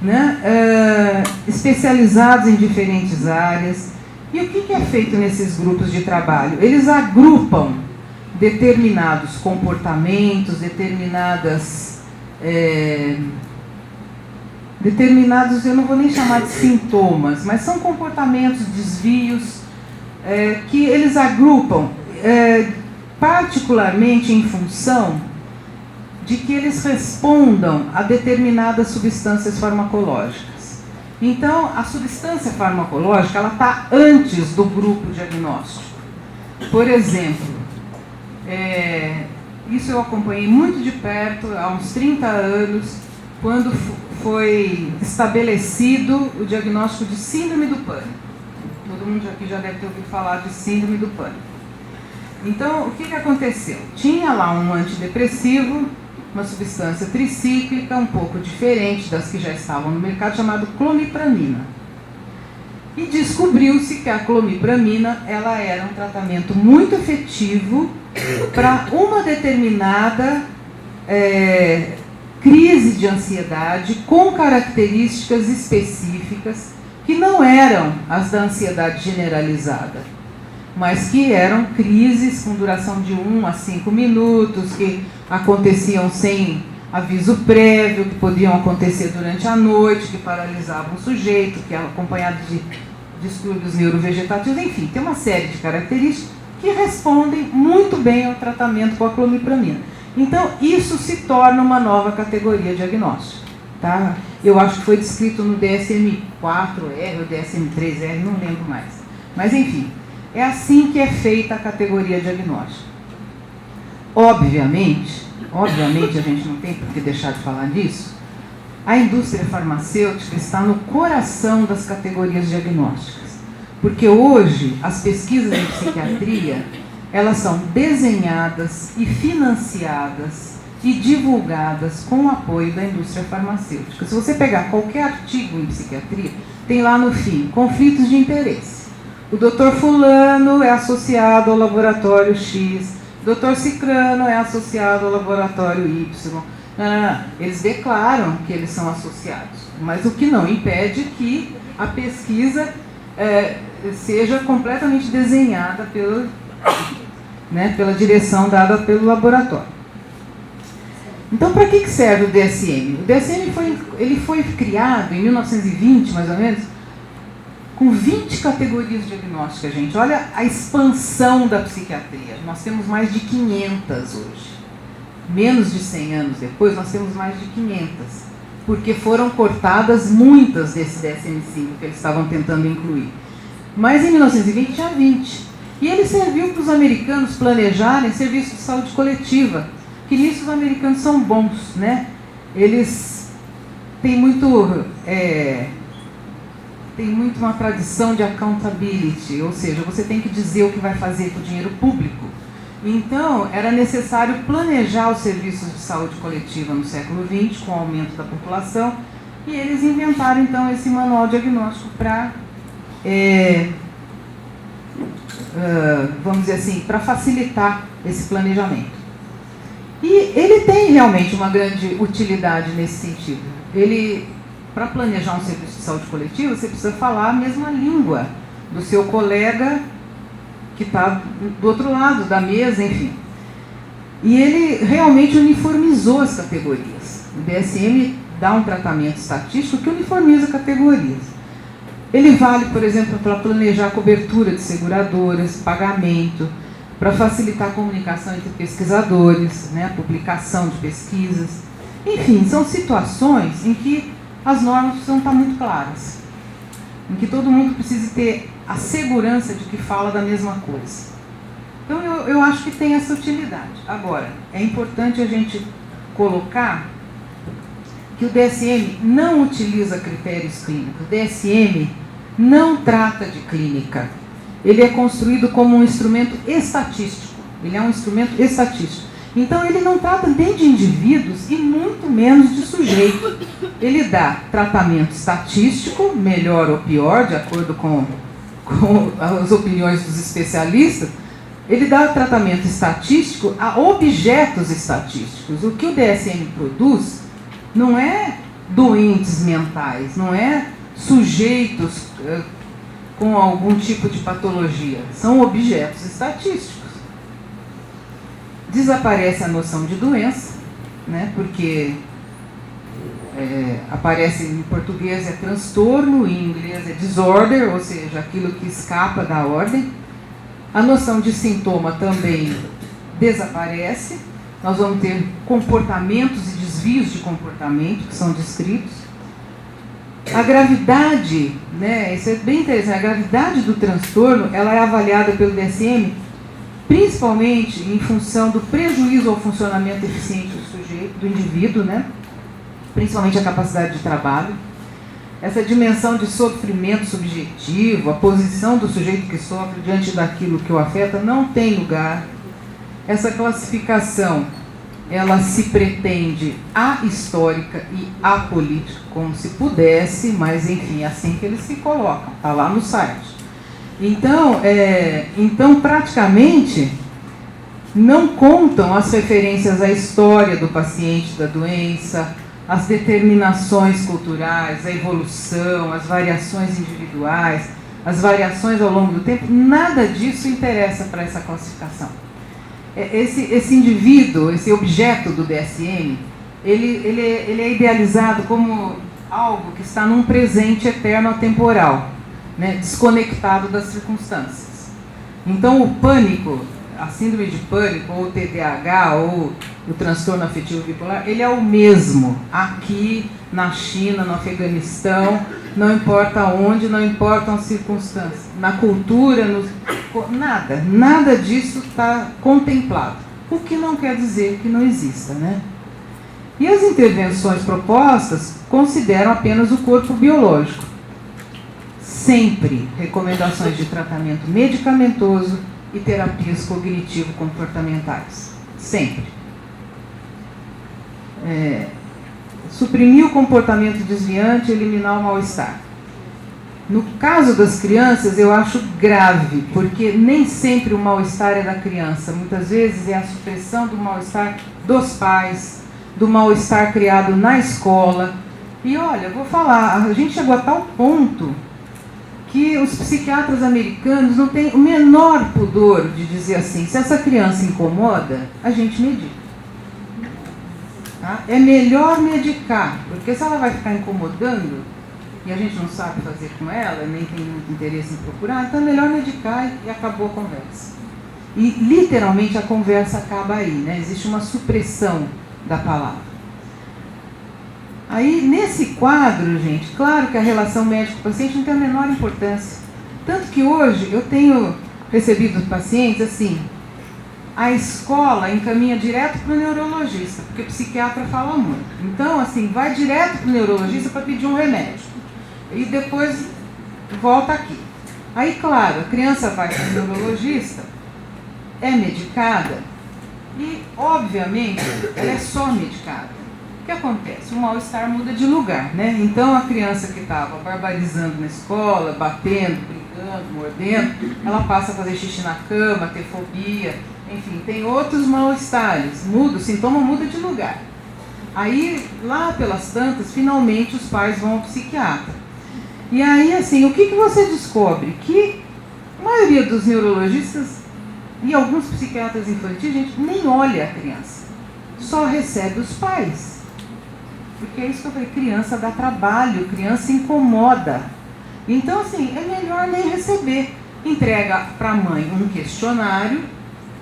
né? Especializados em diferentes áreas. E o que é feito nesses grupos de trabalho? Eles agrupam determinados comportamentos, determinados, eu não vou nem chamar de sintomas, mas são comportamentos, desvios, que eles agrupam particularmente em função de que eles respondam a determinadas substâncias farmacológicas. Então, a substância farmacológica ela está antes do grupo diagnóstico. Por exemplo, isso eu acompanhei muito de perto há uns 30 anos, quando foi estabelecido o diagnóstico de síndrome do pânico. Todo mundo aqui já deve ter ouvido falar de síndrome do pânico. Então, o que aconteceu? Tinha lá um antidepressivo, uma substância tricíclica, um pouco diferente das que já estavam no mercado, chamado clomipramina. E descobriu-se que a clomipramina ela era um tratamento muito efetivo para uma determinada crise de ansiedade com características específicas que não eram as da ansiedade generalizada, mas que eram crises com duração de 1 a 5 minutos, que aconteciam sem aviso prévio, que podiam acontecer durante a noite, que paralisavam o sujeito, que eram acompanhados de distúrbios neurovegetativos, enfim, tem uma série de características que respondem muito bem ao tratamento com a clomipramina. Então, isso se torna uma nova categoria diagnóstica. Tá? Eu acho que foi descrito no DSM-4R ou DSM-3R, não lembro mais. Mas, enfim, é assim que é feita a categoria diagnóstica. Obviamente, a gente não tem por que deixar de falar disso, a indústria farmacêutica está no coração das categorias diagnósticas. Porque hoje, as pesquisas em psiquiatria, elas são desenhadas e financiadas e divulgadas com o apoio da indústria farmacêutica. Se você pegar qualquer artigo em psiquiatria, tem lá no fim, conflitos de interesse. O doutor fulano é associado ao laboratório X, o doutor cicrano é associado ao laboratório Y. Eles declaram que eles são associados, mas o que não impede que a pesquisa seja completamente desenhada pela direção dada pelo laboratório. Então, para que serve o DSM? O DSM foi criado em 1920, mais ou menos, com 20 categorias diagnósticas, gente. Olha a expansão da psiquiatria. Nós temos mais de 500 hoje. Menos de 100 anos depois, nós temos mais de 500. Porque foram cortadas muitas desse DSM-5 que eles estavam tentando incluir. Mas em 1920 tinha 20. E ele serviu para os americanos planejarem serviços de saúde coletiva. Que nisso os americanos são bons, né? Eles têm muito uma tradição de accountability, ou seja, você tem que dizer o que vai fazer com o dinheiro público. Então, era necessário planejar os serviços de saúde coletiva no século XX, com o aumento da população, e eles inventaram, então, esse manual diagnóstico para, vamos dizer assim, para facilitar esse planejamento. E ele tem realmente uma grande utilidade nesse sentido. Para planejar um serviço de saúde coletiva, você precisa falar a mesma língua do seu colega que está do outro lado da mesa, enfim. E ele realmente uniformizou as categorias. O DSM dá um tratamento estatístico que uniformiza categorias. Ele vale, por exemplo, para planejar a cobertura de seguradoras, pagamento, para facilitar a comunicação entre pesquisadores, né, a publicação de pesquisas. Enfim, são situações em que as normas precisam estar muito claras, em que todo mundo precisa ter a segurança de que fala da mesma coisa. Então, eu acho que tem essa utilidade. Agora, é importante a gente colocar que o DSM não utiliza critérios clínicos. O DSM não trata de clínica. Ele é construído como um instrumento estatístico. Ele é um instrumento estatístico. Então, ele não trata nem de indivíduos e muito menos de sujeitos. sujeito, ele dá tratamento estatístico, melhor ou pior, de acordo com as opiniões dos especialistas. Ele dá tratamento estatístico a objetos estatísticos. O que o DSM produz não é doentes mentais, não é sujeitos com algum tipo de patologia, são objetos estatísticos. Desaparece a noção de doença, né, porque aparece em português é transtorno, em inglês é disorder, ou seja, aquilo que escapa da ordem. A noção de sintoma também desaparece. Nós vamos ter comportamentos e desvios de comportamento que são descritos. A gravidade, né, isso é bem interessante, a gravidade do transtorno ela é avaliada pelo DSM principalmente em função do prejuízo ao funcionamento eficiente do sujeito, do indivíduo, né, principalmente a capacidade de trabalho. Essa dimensão de sofrimento subjetivo, a posição do sujeito que sofre diante daquilo que o afeta não tem lugar. Essa classificação, ela se pretende ahistórica e apolítica, como se pudesse, mas enfim, é assim que eles se colocam, está lá no site. Então, praticamente, não contam as referências à história do paciente, da doença, as determinações culturais, a evolução, as variações individuais, as variações ao longo do tempo, nada disso interessa para essa classificação. Esse indivíduo, esse objeto do DSM, ele é idealizado como algo que está num presente eterno atemporal, né, desconectado das circunstâncias. Então o pânico, a síndrome de pânico, ou o TDAH, ou o transtorno afetivo bipolar, ele é o mesmo aqui na China, no Afeganistão, não importa onde, não importam as circunstâncias, na cultura, nada disso está contemplado, o que não quer dizer que não exista, né? E as intervenções propostas consideram apenas o corpo biológico. Sempre recomendações de tratamento medicamentoso e terapias cognitivo-comportamentais. Sempre. Suprimir o comportamento desviante e eliminar o mal-estar. No caso das crianças, eu acho grave, porque nem sempre o mal-estar é da criança. Muitas vezes é a supressão do mal-estar dos pais, do mal-estar criado na escola. E olha, vou falar, a gente chegou a tal ponto que os psiquiatras americanos não têm o menor pudor de dizer assim, se essa criança incomoda, a gente medica. Tá? É melhor medicar, porque se ela vai ficar incomodando e a gente não sabe fazer com ela, nem tem muito interesse em procurar, então é melhor medicar e acabou a conversa. E literalmente a conversa acaba aí, né? Existe uma supressão da palavra. Aí, nesse quadro, gente, claro que a relação médico-paciente não tem a menor importância. Tanto que hoje eu tenho recebido pacientes assim, a escola encaminha direto para o neurologista, porque o psiquiatra fala muito. Então, assim, vai direto para o neurologista para pedir um remédio. E depois volta aqui. Aí, claro, a criança vai para o neurologista, é medicada e, obviamente, ela é só medicada. O que acontece? O mal-estar muda de lugar, né? Então a criança que estava barbarizando na escola, batendo, brigando, mordendo, ela passa a fazer xixi na cama, ter fobia, enfim, tem outros mal-estares, o sintoma muda de lugar. Aí, lá pelas tantas, finalmente os pais vão ao psiquiatra. E aí, assim, o que você descobre? Que a maioria dos neurologistas e alguns psiquiatras infantis, gente, nem olha a criança, só recebe os pais. Porque é isso que eu falei, criança dá trabalho, criança incomoda. Então, assim, é melhor nem receber. Entrega para a mãe um questionário,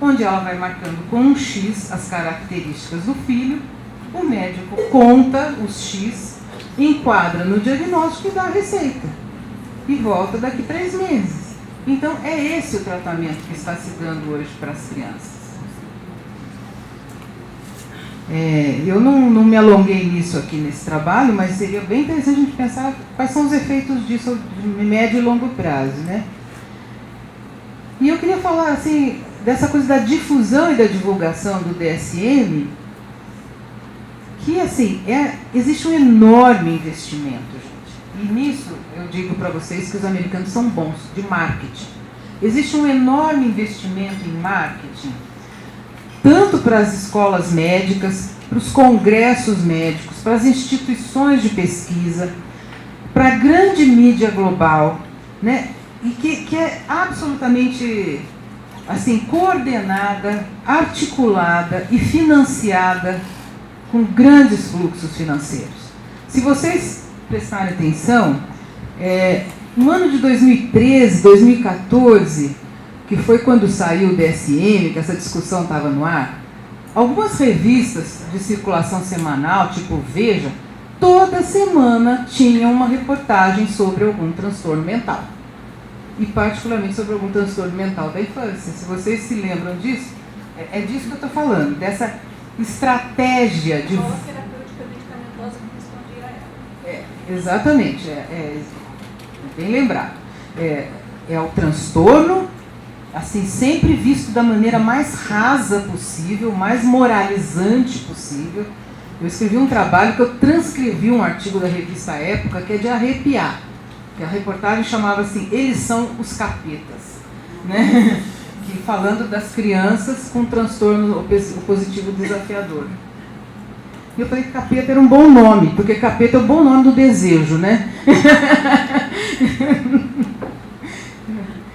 onde ela vai marcando com um X as características do filho, o médico conta os X, enquadra no diagnóstico e dá a receita. E volta daqui 3 meses. Então, é esse o tratamento que está se dando hoje para as crianças. Eu não me alonguei nisso aqui nesse trabalho, mas seria bem interessante a gente pensar quais são os efeitos disso de médio e longo prazo, né? E eu queria falar assim, dessa coisa da difusão e da divulgação do DSM, que assim, existe um enorme investimento, gente. E nisso eu digo para vocês que os americanos são bons de marketing. Existe um enorme investimento em marketing, tanto para as escolas médicas, para os congressos médicos, para as instituições de pesquisa, para a grande mídia global, né? E que é absolutamente assim, coordenada, articulada e financiada com grandes fluxos financeiros. Se vocês prestarem atenção, no ano de 2013, 2014, que foi quando saiu o DSM, que essa discussão estava no ar, algumas revistas de circulação semanal, tipo Veja, toda semana tinham uma reportagem sobre algum transtorno mental. E particularmente sobre algum transtorno mental da infância. Se vocês se lembram disso, é disso que eu estou falando, dessa estratégia de... Qual a terapêutica medicamentosa que respondia a ela? Exatamente, bem lembrado. É o transtorno, assim, sempre visto da maneira mais rasa possível, mais moralizante possível. Eu escrevi um trabalho que eu transcrevi um artigo da revista Época, que é de arrepiar. Que a reportagem chamava assim, eles são os capetas, né? Que falando das crianças com transtorno opositivo desafiador. E eu falei que capeta era um bom nome, porque capeta é o bom nome do desejo, né?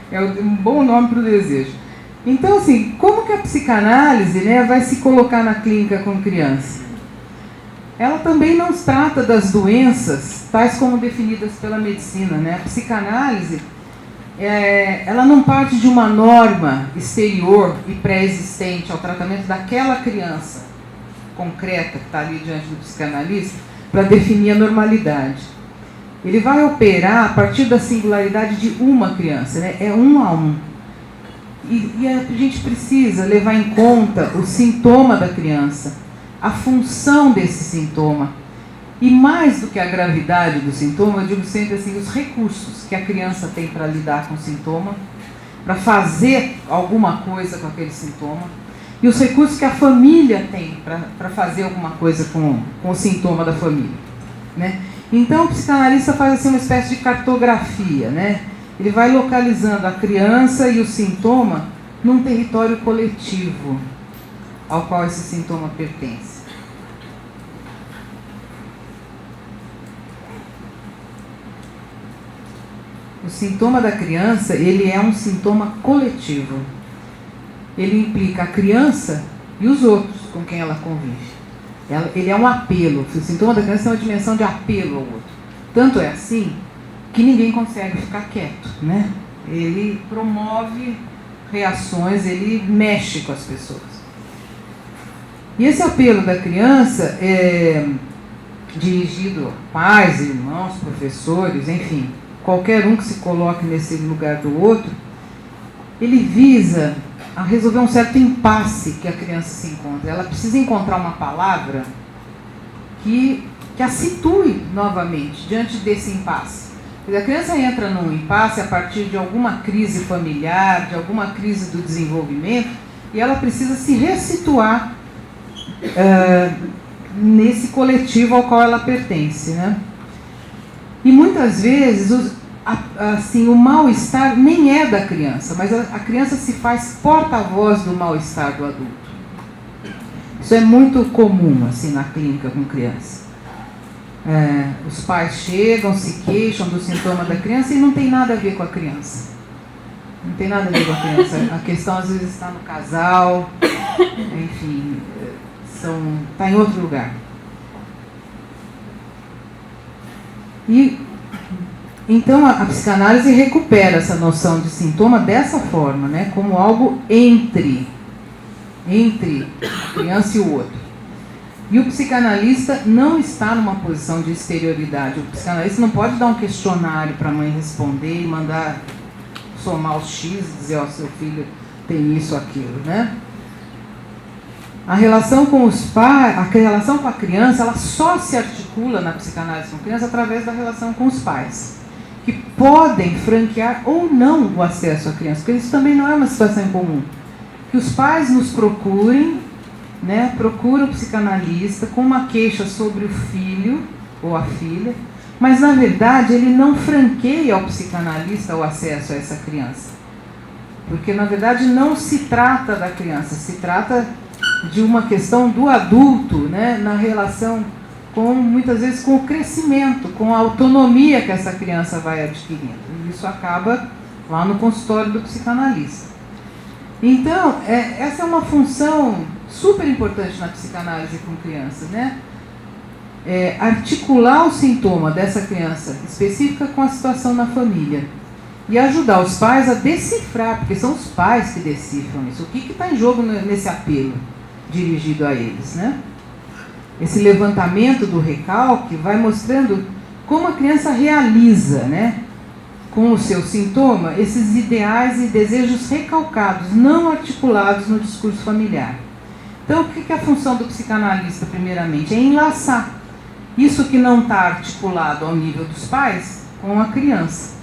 É um bom nome para o desejo. Então, assim, como que a psicanálise, né, vai se colocar na clínica com criança? Ela também não trata das doenças tais como definidas pela medicina, né? A psicanálise, ela não parte de uma norma exterior e pré-existente ao tratamento daquela criança concreta que está ali diante do psicanalista para definir a normalidade. Ele vai operar a partir da singularidade de uma criança, né? É um a um. E a gente precisa levar em conta o sintoma da criança, a função desse sintoma. E mais do que a gravidade do sintoma, eu digo sempre assim, os recursos que a criança tem para lidar com o sintoma, para fazer alguma coisa com aquele sintoma, e os recursos que a família tem para fazer alguma coisa com o sintoma da família, né? Então o psicanalista faz assim, uma espécie de cartografia, né? Ele vai localizando a criança e o sintoma num território coletivo ao qual esse sintoma pertence. O sintoma da criança, ele é um sintoma coletivo. Ele implica a criança e os outros com quem ela convive. Ele é um apelo. O sintoma da criança é uma dimensão de apelo ao outro. Tanto é assim que ninguém consegue ficar quieto, né? Ele promove reações, ele mexe com as pessoas. E esse apelo da criança é dirigido a pais, irmãos, professores, enfim, qualquer um que se coloque nesse lugar do outro, ele visa a resolver um certo impasse que a criança se encontra. Ela precisa encontrar uma palavra que a situe novamente diante desse impasse. A criança entra num impasse a partir de alguma crise familiar, de alguma crise do desenvolvimento, e ela precisa se ressituar nesse coletivo ao qual ela pertence, né? E muitas vezes assim, o mal-estar nem é da criança, mas a criança se faz porta-voz do mal-estar do adulto. Isso é muito comum assim, na clínica com criança. Os pais chegam, se queixam do sintoma da criança e não tem nada a ver com a criança. Não tem nada a ver com a criança. A questão às vezes está no casal, enfim, está em outro lugar. E então a psicanálise recupera essa noção de sintoma dessa forma, né, como algo entre a criança e o outro. E o psicanalista não está numa posição de exterioridade. O psicanalista não pode dar um questionário para a mãe responder e mandar somar os X e dizer, ó, seu filho tem isso, aquilo, né? A relação com os pais, a relação com a criança, ela só se articula na psicanálise com a criança através da relação com os pais, que podem franquear ou não o acesso à criança, porque isso também não é uma situação incomum. Que os pais nos procurem né, procura o psicanalista com uma queixa sobre o filho ou a filha, mas na verdade ele não franqueia ao psicanalista o acesso a essa criança. Porque na verdade não se trata da criança, se trata de uma questão do adulto, né, na relação com, muitas vezes, com o crescimento, com a autonomia que essa criança vai adquirindo. E isso acaba lá no consultório do psicanalista. Então, essa é uma função super importante na psicanálise com crianças, né? Articular o sintoma dessa criança específica com a situação na família e ajudar os pais a decifrar, porque são os pais que decifram isso. O que está em jogo nesse apelo dirigido a eles, né? Esse levantamento do recalque vai mostrando como a criança realiza, né, com o seu sintoma, esses ideais e desejos recalcados, não articulados no discurso familiar. Então, o que é a função do psicanalista, primeiramente? É enlaçar isso que não está articulado ao nível dos pais com a criança,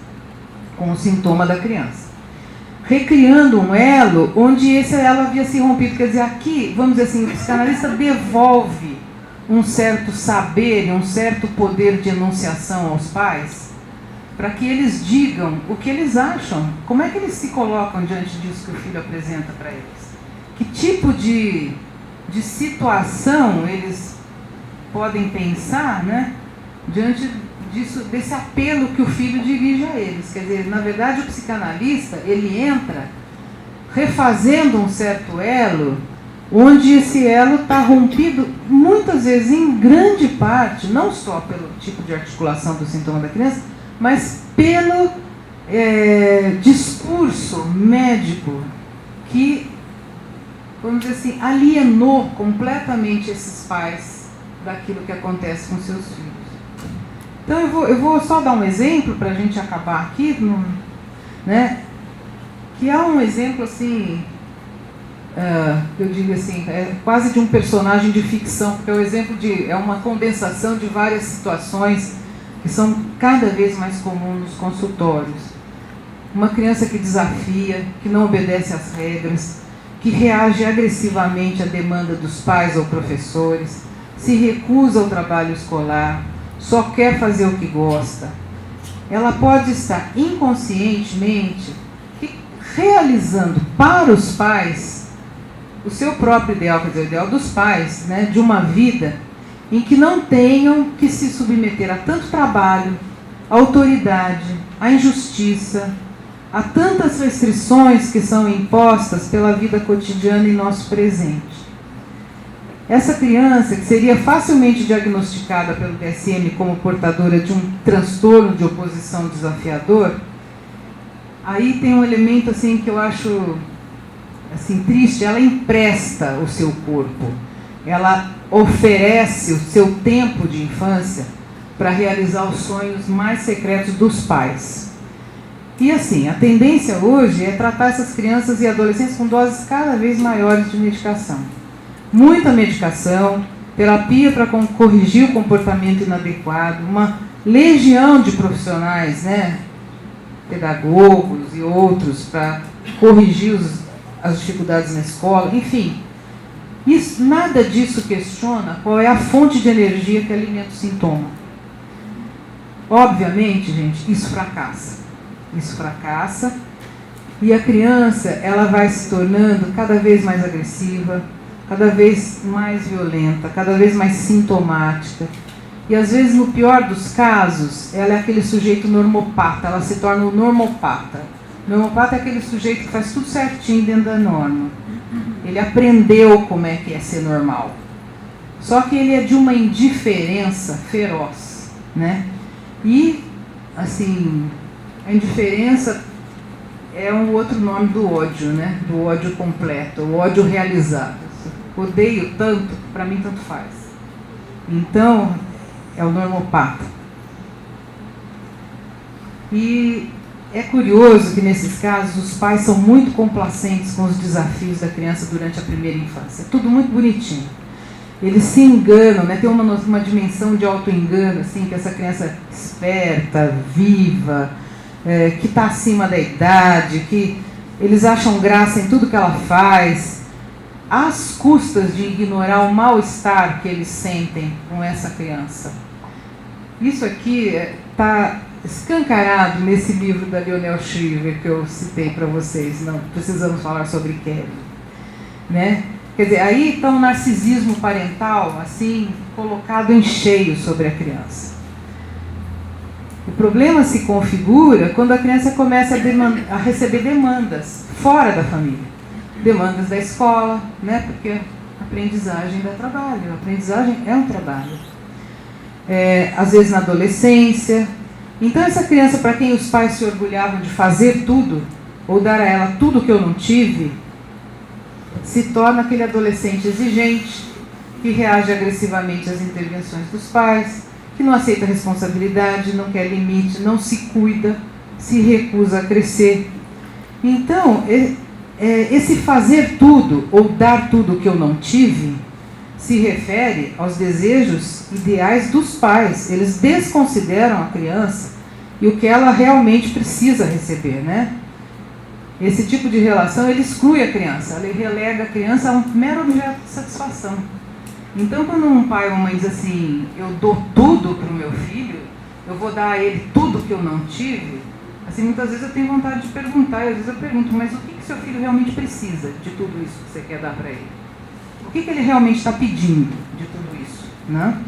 com o sintoma da criança. Recriando um elo onde esse elo havia se rompido. Quer dizer, aqui, vamos dizer assim, o psicanalista devolve um certo saber e um certo poder de enunciação aos pais, para que eles digam o que eles acham, como é que eles se colocam diante disso que o filho apresenta para eles. Que tipo de situação eles podem pensar, né, diante disso, desse apelo que o filho dirige a eles. Quer dizer, na verdade, o psicanalista, ele entra refazendo um certo elo, onde esse elo está rompido, muitas vezes, em grande parte, não só pelo tipo de articulação do sintoma da criança, mas pelo discurso médico que, vamos dizer assim, alienou completamente esses pais daquilo que acontece com seus filhos. Então eu vou só dar um exemplo para a gente acabar aqui, né? Que é um exemplo assim, eu digo assim, quase de um personagem de ficção, porque é uma condensação de várias situações que são cada vez mais comuns nos consultórios. Uma criança que desafia, que não obedece às regras, que reage agressivamente à demanda dos pais ou professores, se recusa ao trabalho escolar, só quer fazer o que gosta. Ela pode estar inconscientemente realizando para os pais o seu próprio ideal, quer dizer, o ideal dos pais, né, de uma vida em que não tenham que se submeter a tanto trabalho, à autoridade, à injustiça, a tantas restrições que são impostas pela vida cotidiana em nosso presente. Essa criança, que seria facilmente diagnosticada pelo DSM como portadora de um transtorno de oposição desafiador, aí tem um elemento assim que eu acho assim, triste. Ela empresta o seu corpo, ela oferece o seu tempo de infância para realizar os sonhos mais secretos dos pais. E assim, a tendência hoje é tratar essas crianças e adolescentes com doses cada vez maiores de medicação. Muita medicação, terapia para corrigir o comportamento inadequado, uma legião de profissionais, né, pedagogos e outros para corrigir as dificuldades na escola, enfim. Nada disso questiona qual é a fonte de energia que alimenta o sintoma. Obviamente, gente, isso fracassa. Isso fracassa e a criança, ela vai se tornando cada vez mais agressiva, cada vez mais violenta, cada vez mais sintomática. E às vezes, no pior dos casos, ela é aquele sujeito normopata, ela se torna o normopata. O normopata é aquele sujeito que faz tudo certinho dentro da norma. Ele aprendeu como é que é ser normal. Só que ele é de uma indiferença feroz, né? E, assim, a indiferença é um outro nome do ódio, né? Do ódio completo, o ódio realizado. Odeio tanto, para mim tanto faz. Então, é o normopata. E é curioso que nesses casos os pais são muito complacentes com os desafios da criança durante a primeira infância. É tudo muito bonitinho. Eles se enganam, né? Tem uma dimensão de auto-engano, assim, que essa criança esperta, viva, que está acima da idade, que eles acham graça em tudo que ela faz. às custas de ignorar o mal-estar que eles sentem com essa criança. Isso aqui está escancarado nesse livro da Lionel Shriver que eu citei para vocês, Não Precisamos Falar sobre Kelly, né? Quer dizer, aí está um narcisismo parental assim colocado em cheio sobre a criança. O problema se configura quando a criança começa a receber demandas fora da família, demandas da escola, né? Porque a aprendizagem dá trabalho, a aprendizagem é um trabalho. Às vezes na adolescência. Então essa criança, para quem os pais se orgulhavam de fazer tudo, ou dar a ela tudo que eu não tive, se torna aquele adolescente exigente, que reage agressivamente às intervenções dos pais, que não aceita responsabilidade, não quer limite, não se cuida, se recusa a crescer. Então, esse fazer tudo, ou dar tudo que eu não tive, se refere aos desejos ideais dos pais. Eles desconsideram a criança e o que ela realmente precisa receber, né? Esse tipo de relação, ele exclui a criança, ele relega a criança a um mero objeto de satisfação. Então, quando um pai ou uma mãe diz assim, eu dou tudo para o meu filho, eu vou dar a ele tudo que eu não tive, assim, muitas vezes eu tenho vontade de perguntar, e às vezes eu pergunto, mas o que seu filho realmente precisa de tudo isso que você quer dar para ele? O que ele realmente está pedindo de tudo isso, né?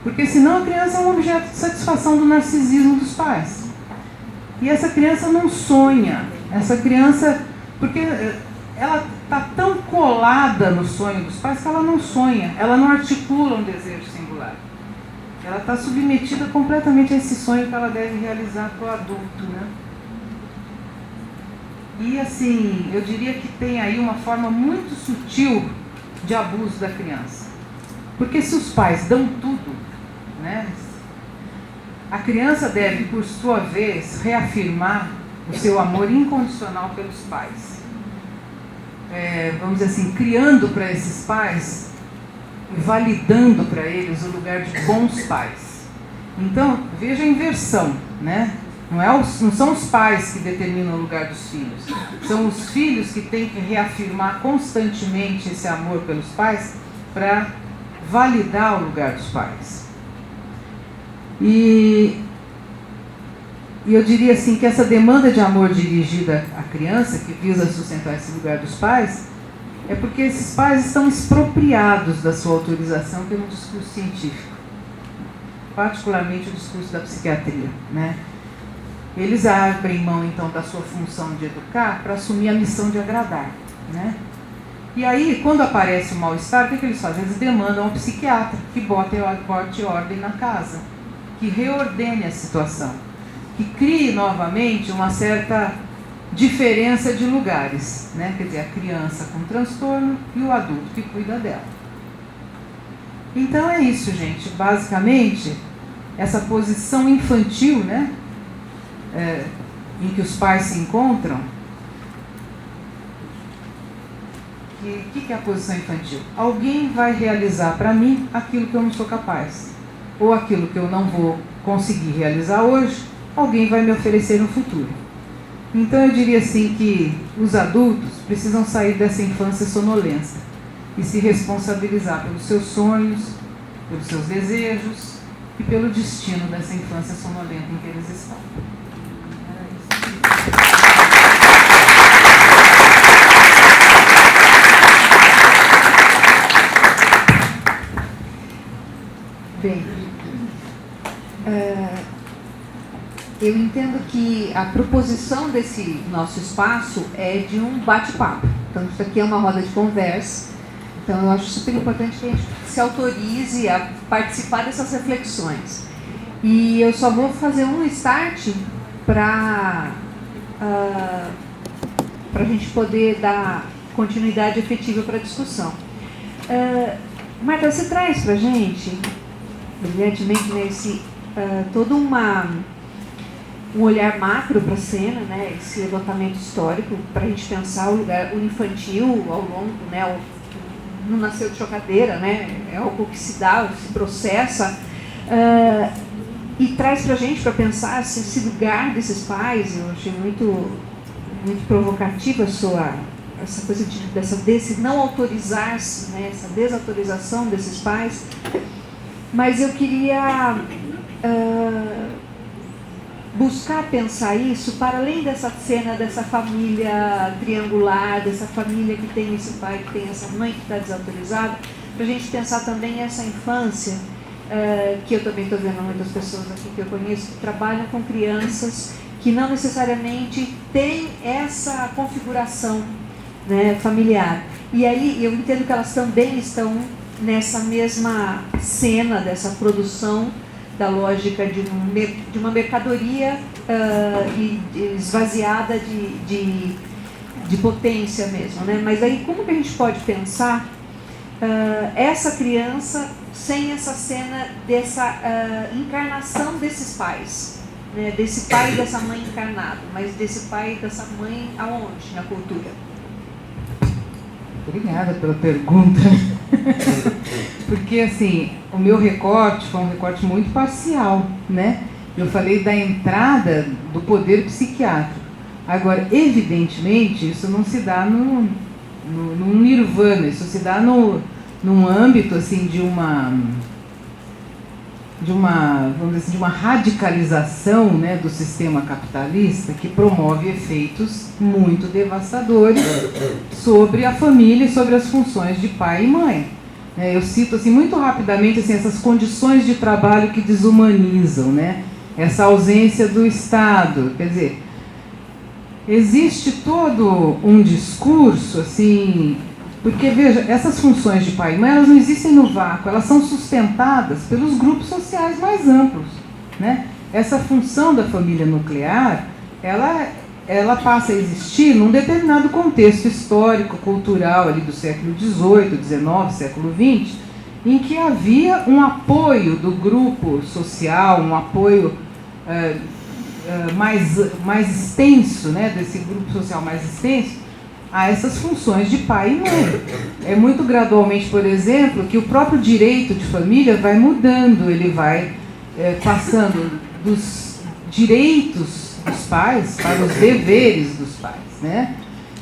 Porque senão a criança é um objeto de satisfação do narcisismo dos pais. E essa criança não sonha. Essa criança, porque ela está tão colada no sonho dos pais que ela não sonha, ela não articula um desejo singular. Ela está submetida completamente a esse sonho que ela deve realizar para o adulto, né? E assim, eu diria que tem aí uma forma muito sutil de abuso da criança. Porque se os pais dão tudo, né, a criança deve, por sua vez, reafirmar o seu amor incondicional pelos pais. Vamos dizer assim, criando para esses pais, validando para eles o lugar de bons pais. Então, veja a inversão, né? Não são os pais que determinam o lugar dos filhos, são os filhos que têm que reafirmar constantemente esse amor pelos pais para validar o lugar dos pais. E eu diria assim que essa demanda de amor dirigida à criança, que visa sustentar esse lugar dos pais, é porque esses pais estão expropriados da sua autorização pelo discurso científico, particularmente o discurso da psiquiatria, né? Eles abrem mão, então, da sua função de educar para assumir a missão de agradar, né? E aí, quando aparece o mal-estar, o que eles fazem? Eles demandam ao psiquiatra que bote ordem na casa, que reordene a situação, que crie novamente uma certa diferença de lugares, né? Quer dizer, a criança com transtorno e o adulto que cuida dela. Então é isso, gente. Basicamente, essa posição infantil, né? Em que os pais se encontram. O que é a posição infantil? Alguém vai realizar para mim aquilo que eu não sou capaz, ou aquilo que eu não vou conseguir realizar hoje, alguém vai me oferecer no futuro. Então eu diria assim que os adultos precisam sair dessa infância sonolenta e se responsabilizar pelos seus sonhos, pelos seus desejos e pelo destino dessa infância sonolenta em que eles estão. Bem, eu entendo que a proposição desse nosso espaço é de um bate-papo. Então, isso aqui é uma roda de conversa. Então, eu acho super importante que a gente se autorize a participar dessas reflexões. E eu só vou fazer um start para a gente poder dar continuidade efetiva para a discussão. Marta, você traz para a gente, brilhantemente, todo um olhar macro para a cena, né, esse levantamento histórico, para a gente pensar o infantil ao longo, né, não nasceu de chocadeira, né, é algo que se dá, se processa, e traz para a gente para pensar esse lugar desses pais. Eu achei muito, muito provocativa a sua essa coisa desse não autorizar-se, né, essa desautorização desses pais. Mas eu queria buscar pensar isso para além dessa cena dessa família triangular, dessa família que tem esse pai, que tem essa mãe que está desautorizada, para a gente pensar também essa infância, que eu também estou vendo muitas pessoas aqui que eu conheço que trabalham com crianças que não necessariamente têm essa configuração, né, familiar. E aí eu entendo que elas também estão nessa mesma cena dessa produção da lógica de uma mercadoria esvaziada de potência mesmo, né? Mas aí como que a gente pode pensar essa criança sem essa cena dessa encarnação desses pais, né? Desse pai e dessa mãe encarnado, mas desse pai e dessa mãe aonde na cultura? Obrigada pela pergunta. Porque, assim, o meu recorte foi um recorte muito parcial, né? Eu falei da entrada do poder psiquiátrico. Agora, evidentemente, isso não se dá num nirvana, isso se dá num âmbito, assim, de uma vamos dizer assim, de uma radicalização, né, do sistema capitalista que promove efeitos muito devastadores sobre a família e sobre as funções de pai e mãe. Eu cito assim, muito rapidamente assim, essas condições de trabalho que desumanizam, né, essa ausência do Estado. Quer dizer, existe todo um discurso assim, porque, veja, essas funções de pai e mãe, elas não existem no vácuo, elas são sustentadas pelos grupos sociais mais amplos, né? Essa função da família nuclear, ela passa a existir num determinado contexto histórico, cultural, ali do século XVIII, XIX, século XX, em que havia um apoio do grupo social, um apoio mais extenso, né, desse grupo social mais extenso, a essas funções de pai e mãe. É muito gradualmente, por exemplo, que o próprio direito de família vai mudando, ele vai passando dos direitos dos pais para os deveres dos pais, né?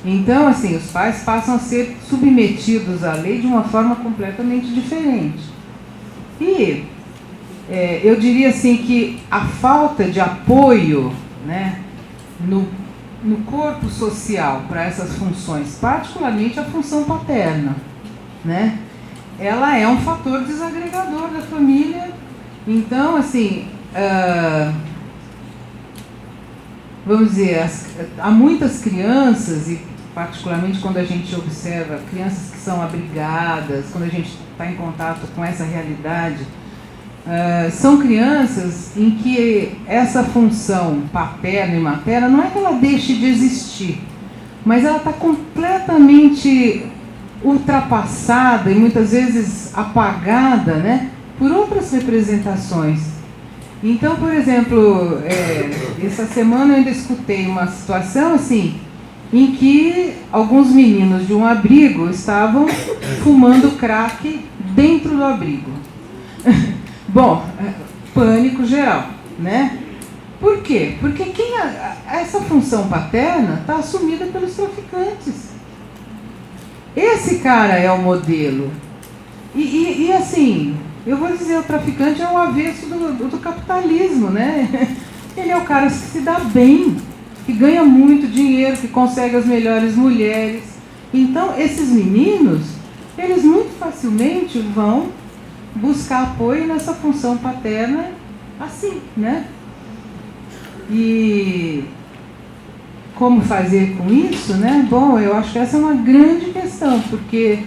Então, assim, os pais passam a ser submetidos à lei de uma forma completamente diferente. E eu diria assim que a falta de apoio, né, no corpo social para essas funções, particularmente a função paterna, né, ela é um fator desagregador da família. Então, assim, vamos dizer, há muitas crianças, e particularmente quando a gente observa crianças que são abrigadas, quando a gente está em contato com essa realidade, são crianças em que essa função paterna e materna não é que ela deixe de existir, mas ela está completamente ultrapassada e muitas vezes apagada, né, por outras representações. Então, por exemplo, essa semana eu ainda escutei uma situação assim, em que alguns meninos de um abrigo estavam fumando crack dentro do abrigo. Bom, pânico geral, né? Por quê? Porque essa função paterna está assumida pelos traficantes. Esse cara é o modelo. E assim, eu vou dizer, o traficante é o avesso do capitalismo, né? Ele é o cara que se dá bem, que ganha muito dinheiro, que consegue as melhores mulheres. Então, esses meninos, eles muito facilmente vão buscar apoio nessa função paterna assim, né? E como fazer com isso, né? Bom, eu acho que essa é uma grande questão, porque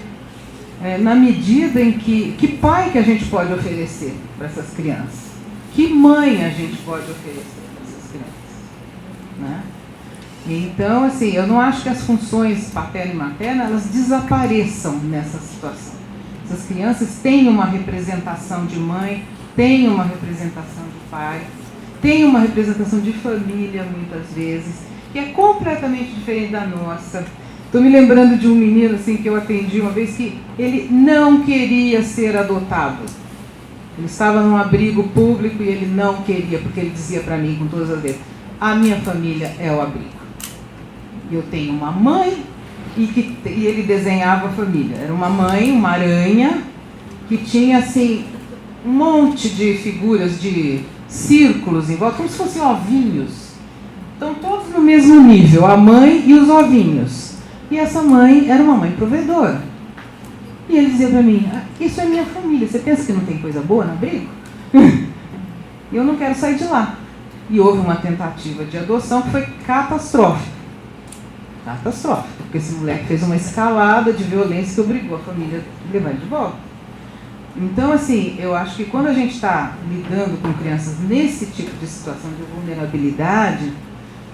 na medida em que pai que a gente pode oferecer para essas crianças? Que mãe a gente pode oferecer para essas crianças? Né? Então, assim, eu não acho que as funções paterna e materna, elas desapareçam nessa situação. Essas crianças têm uma representação de mãe, têm uma representação de pai, têm uma representação de família, muitas vezes, que é completamente diferente da nossa. Estou me lembrando de um menino assim, que eu atendi uma vez, que ele não queria ser adotado. Ele estava num abrigo público e ele não queria, porque ele dizia para mim com todas as letras: a minha família é o abrigo. Eu tenho uma mãe e ele desenhava a família. Era uma mãe, uma aranha, que tinha assim um monte de figuras de círculos em volta, como se fossem ovinhos. Então todos no mesmo nível, a mãe e os ovinhos. E essa mãe era uma mãe provedora. E ele dizia para mim, isso é minha família, você pensa que não tem coisa boa no abrigo? Eu não quero sair de lá. E houve uma tentativa de adoção que foi catastrófica. Catastrófica, porque esse moleque fez uma escalada de violência que obrigou a família a levar ele de volta. Então, assim, eu acho que quando a gente está lidando com crianças nesse tipo de situação de vulnerabilidade,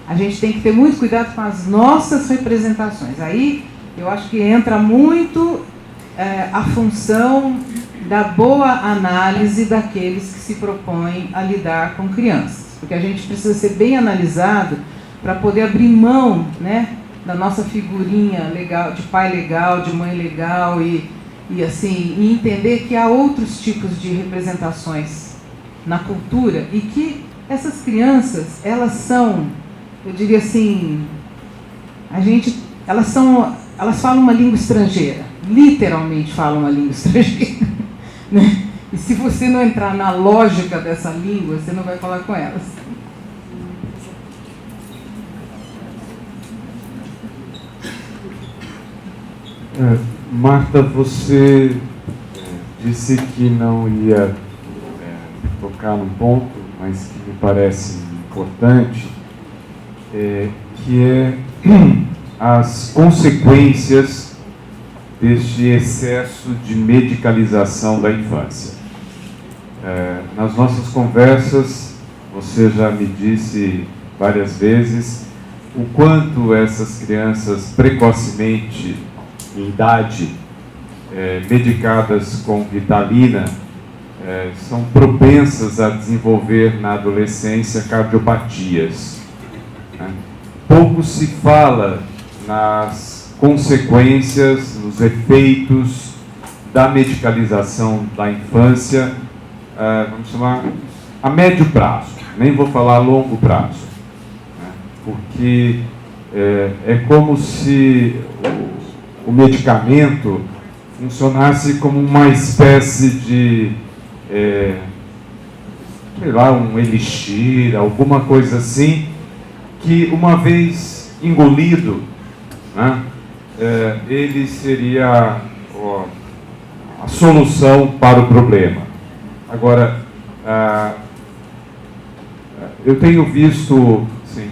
a gente tem que ter muito cuidado com as nossas representações. Aí, eu acho que entra muito a função da boa análise daqueles que se propõem a lidar com crianças. Porque a gente precisa ser bem analisado para poder abrir mão, né, da nossa figurinha legal, de pai legal, de mãe legal e entender que há outros tipos de representações na cultura e que essas crianças, elas são, eu diria assim, elas falam uma língua estrangeira, literalmente falam uma língua estrangeira, né? E se você não entrar na lógica dessa língua, você não vai falar com elas. Marta, você disse que não ia tocar num ponto, mas que me parece importante, que é as consequências deste excesso de medicalização da infância. Nas nossas conversas, você já me disse várias vezes o quanto essas crianças precocemente, em idade, medicadas com Ritalina, são propensas a desenvolver na adolescência cardiopatias. Pouco se fala nas consequências, nos efeitos da medicalização da infância, vamos chamar a médio prazo, nem vou falar a longo prazo, né? Porque é como se o medicamento funcionasse como uma espécie de, sei lá, um elixir, alguma coisa assim, que uma vez engolido, né, ele seria a solução para o problema. Agora, eu tenho visto, sim,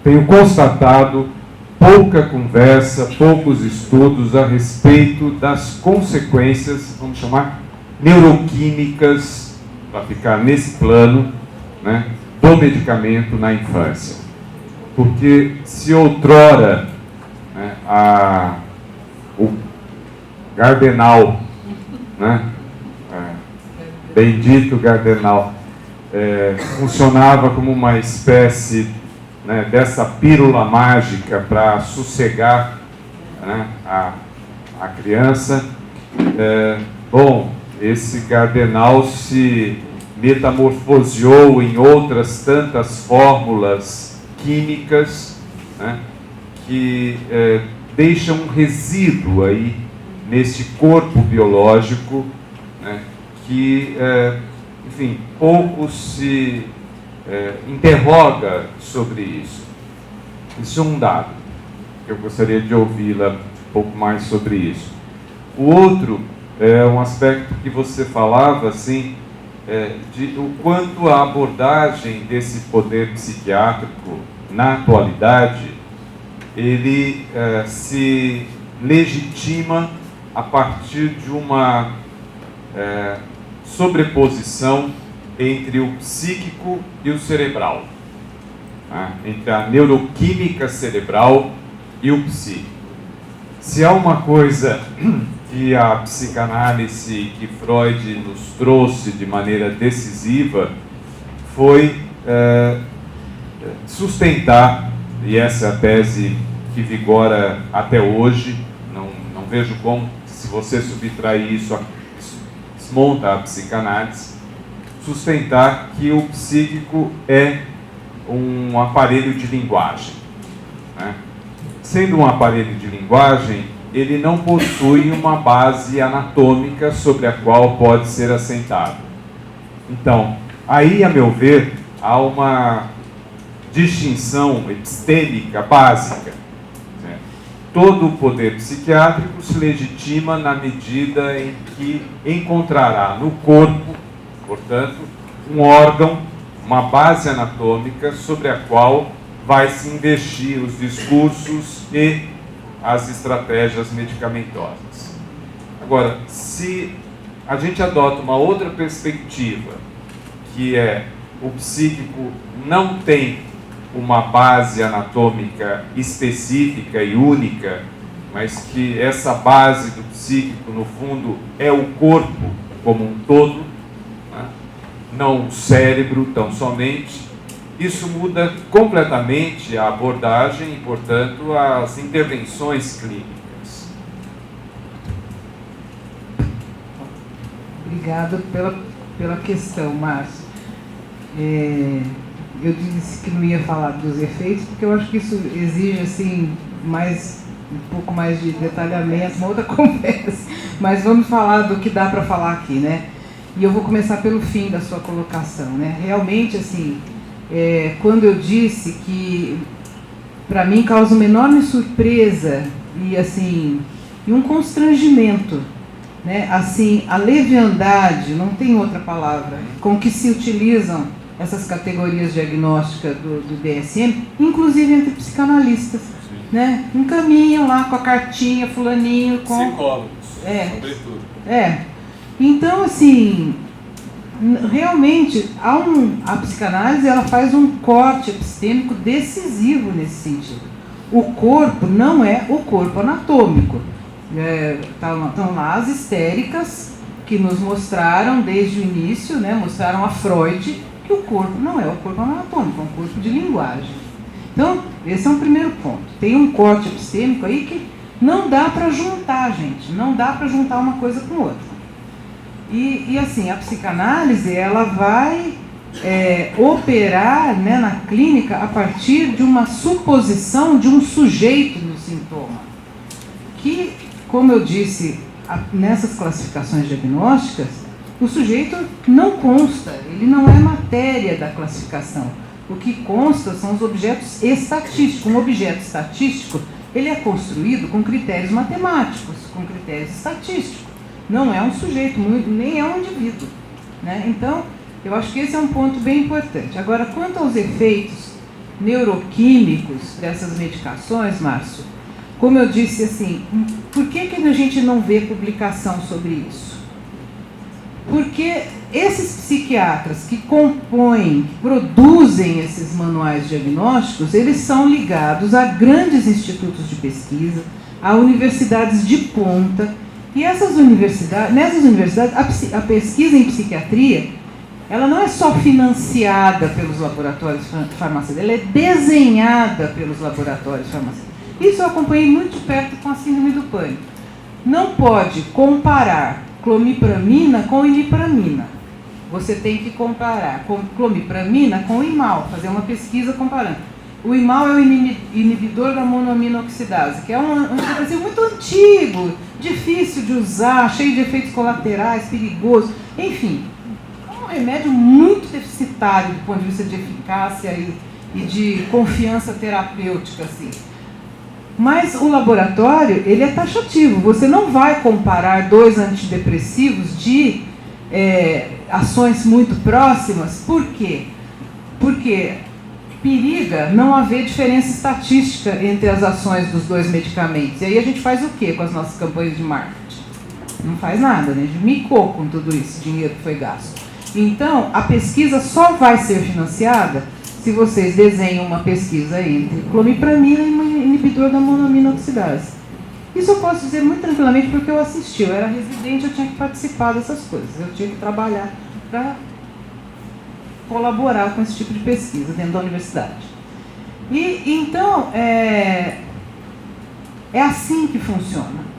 tenho constatado pouca conversa, poucos estudos a respeito das consequências, vamos chamar, neuroquímicas, para ficar nesse plano, né, do medicamento na infância. Porque se outrora, né, o Gardenal, né, bendito Gardenal, funcionava como uma espécie, né, dessa pílula mágica para sossegar, né, a criança. Bom, esse Gardenal se metamorfoseou em outras tantas fórmulas químicas, né, que deixam um resíduo aí neste corpo biológico, né, que, enfim, pouco se interroga sobre isso. Isso é um dado. Eu gostaria de ouvi-la um pouco mais sobre isso. O outro é um aspecto que você falava, assim, de o quanto a abordagem desse poder psiquiátrico na atualidade, ele se legitima a partir de uma sobreposição entre o psíquico e o cerebral, né? Entre a neuroquímica cerebral e o psíquico. Se há uma coisa que a psicanálise que Freud nos trouxe de maneira decisiva, foi sustentar, e essa é a tese que vigora até hoje, não vejo como, se você subtrair isso, desmonta a psicanálise, sustentar que o psíquico é um aparelho de linguagem, né? sendo um aparelho de linguagem, ele não possui uma base anatômica sobre a qual pode ser assentado. Então, aí, a meu ver, há uma distinção epistêmica básica. Todo o poder psiquiátrico se legitima na medida em que encontrará no corpo, portanto, um órgão, uma base anatômica sobre a qual vai se investir os discursos e as estratégias medicamentosas. Agora, se a gente adota uma outra perspectiva, que é o psíquico não tem uma base anatômica específica e única, mas que essa base do psíquico, no fundo, é o corpo como um todo, né? Não o cérebro tão somente. Isso muda completamente a abordagem e, portanto, as intervenções clínicas. Obrigada pela questão, Márcio. Eu disse que não ia falar dos efeitos, porque eu acho que isso exige assim, um pouco mais de detalhamento, uma outra conversa. Mas vamos falar do que dá para falar aqui, né? E eu vou começar pelo fim da sua colocação, né? Realmente, assim, quando eu disse que, para mim, causa uma enorme surpresa e, assim, e um constrangimento, né? Assim, a leviandade, não tem outra palavra, com que se utilizam essas categorias diagnósticas do DSM, inclusive entre psicanalistas, né? Encaminham lá com a cartinha, fulaninho, com... Psicólogos, sobretudo. Então, assim, realmente, a psicanálise ela faz um corte epistêmico decisivo nesse sentido. O corpo não é o corpo anatômico. Estão lá as histéricas que nos mostraram desde o início, né? Mostraram a Freud, que o corpo não é o corpo anatômico, é um corpo de linguagem. Então, esse é um primeiro ponto. Tem um corte epistêmico aí que não dá para juntar, gente. Não dá para juntar uma coisa com outra. E assim, a psicanálise, ela vai operar, né, na clínica a partir de uma suposição de um sujeito no sintoma. Que, como eu disse, nessas classificações diagnósticas, o sujeito não consta, ele não é matéria da classificação. O que consta são os objetos estatísticos. Um objeto estatístico, ele é construído com critérios matemáticos, com critérios estatísticos. Não é um sujeito, nem é um indivíduo, né? Então, eu acho que esse é um ponto bem importante. Agora, quanto aos efeitos neuroquímicos dessas medicações, Márcio, como eu disse, assim, por que a gente não vê publicação sobre isso? Porque esses psiquiatras que compõem, que produzem esses manuais diagnósticos, eles são ligados a grandes institutos de pesquisa, a universidades de ponta, e nessas universidades, a pesquisa em psiquiatria, ela não é só financiada pelos laboratórios farmacêuticos, ela é desenhada pelos laboratórios farmacêuticos. Isso eu acompanhei muito de perto com a síndrome do pânico. Não pode comparar clomipramina com imipramina. Você tem que comparar clomipramina com imal, fazer uma pesquisa comparando. O imal é o inibidor da monoamina oxidase, que é um antidepressivo muito antigo, difícil de usar, cheio de efeitos colaterais, perigoso. Enfim, é um remédio muito deficitário do ponto de vista de eficácia e de confiança terapêutica, assim. Mas o laboratório, ele é taxativo. Você não vai comparar dois antidepressivos de ações muito próximas. Por quê? Porque periga não haver diferença estatística entre as ações dos dois medicamentos. E aí a gente faz o quê com as nossas campanhas de marketing? Não faz nada, né? A gente micou com tudo isso, dinheiro que foi gasto. Então, a pesquisa só vai ser financiada se vocês desenham uma pesquisa entre clomipramina e um inibidor da monoamina oxidase. Isso eu posso dizer muito tranquilamente porque eu assisti, eu era residente, eu tinha que participar dessas coisas, eu tinha que trabalhar para colaborar com esse tipo de pesquisa dentro da universidade. E então, é assim que funciona.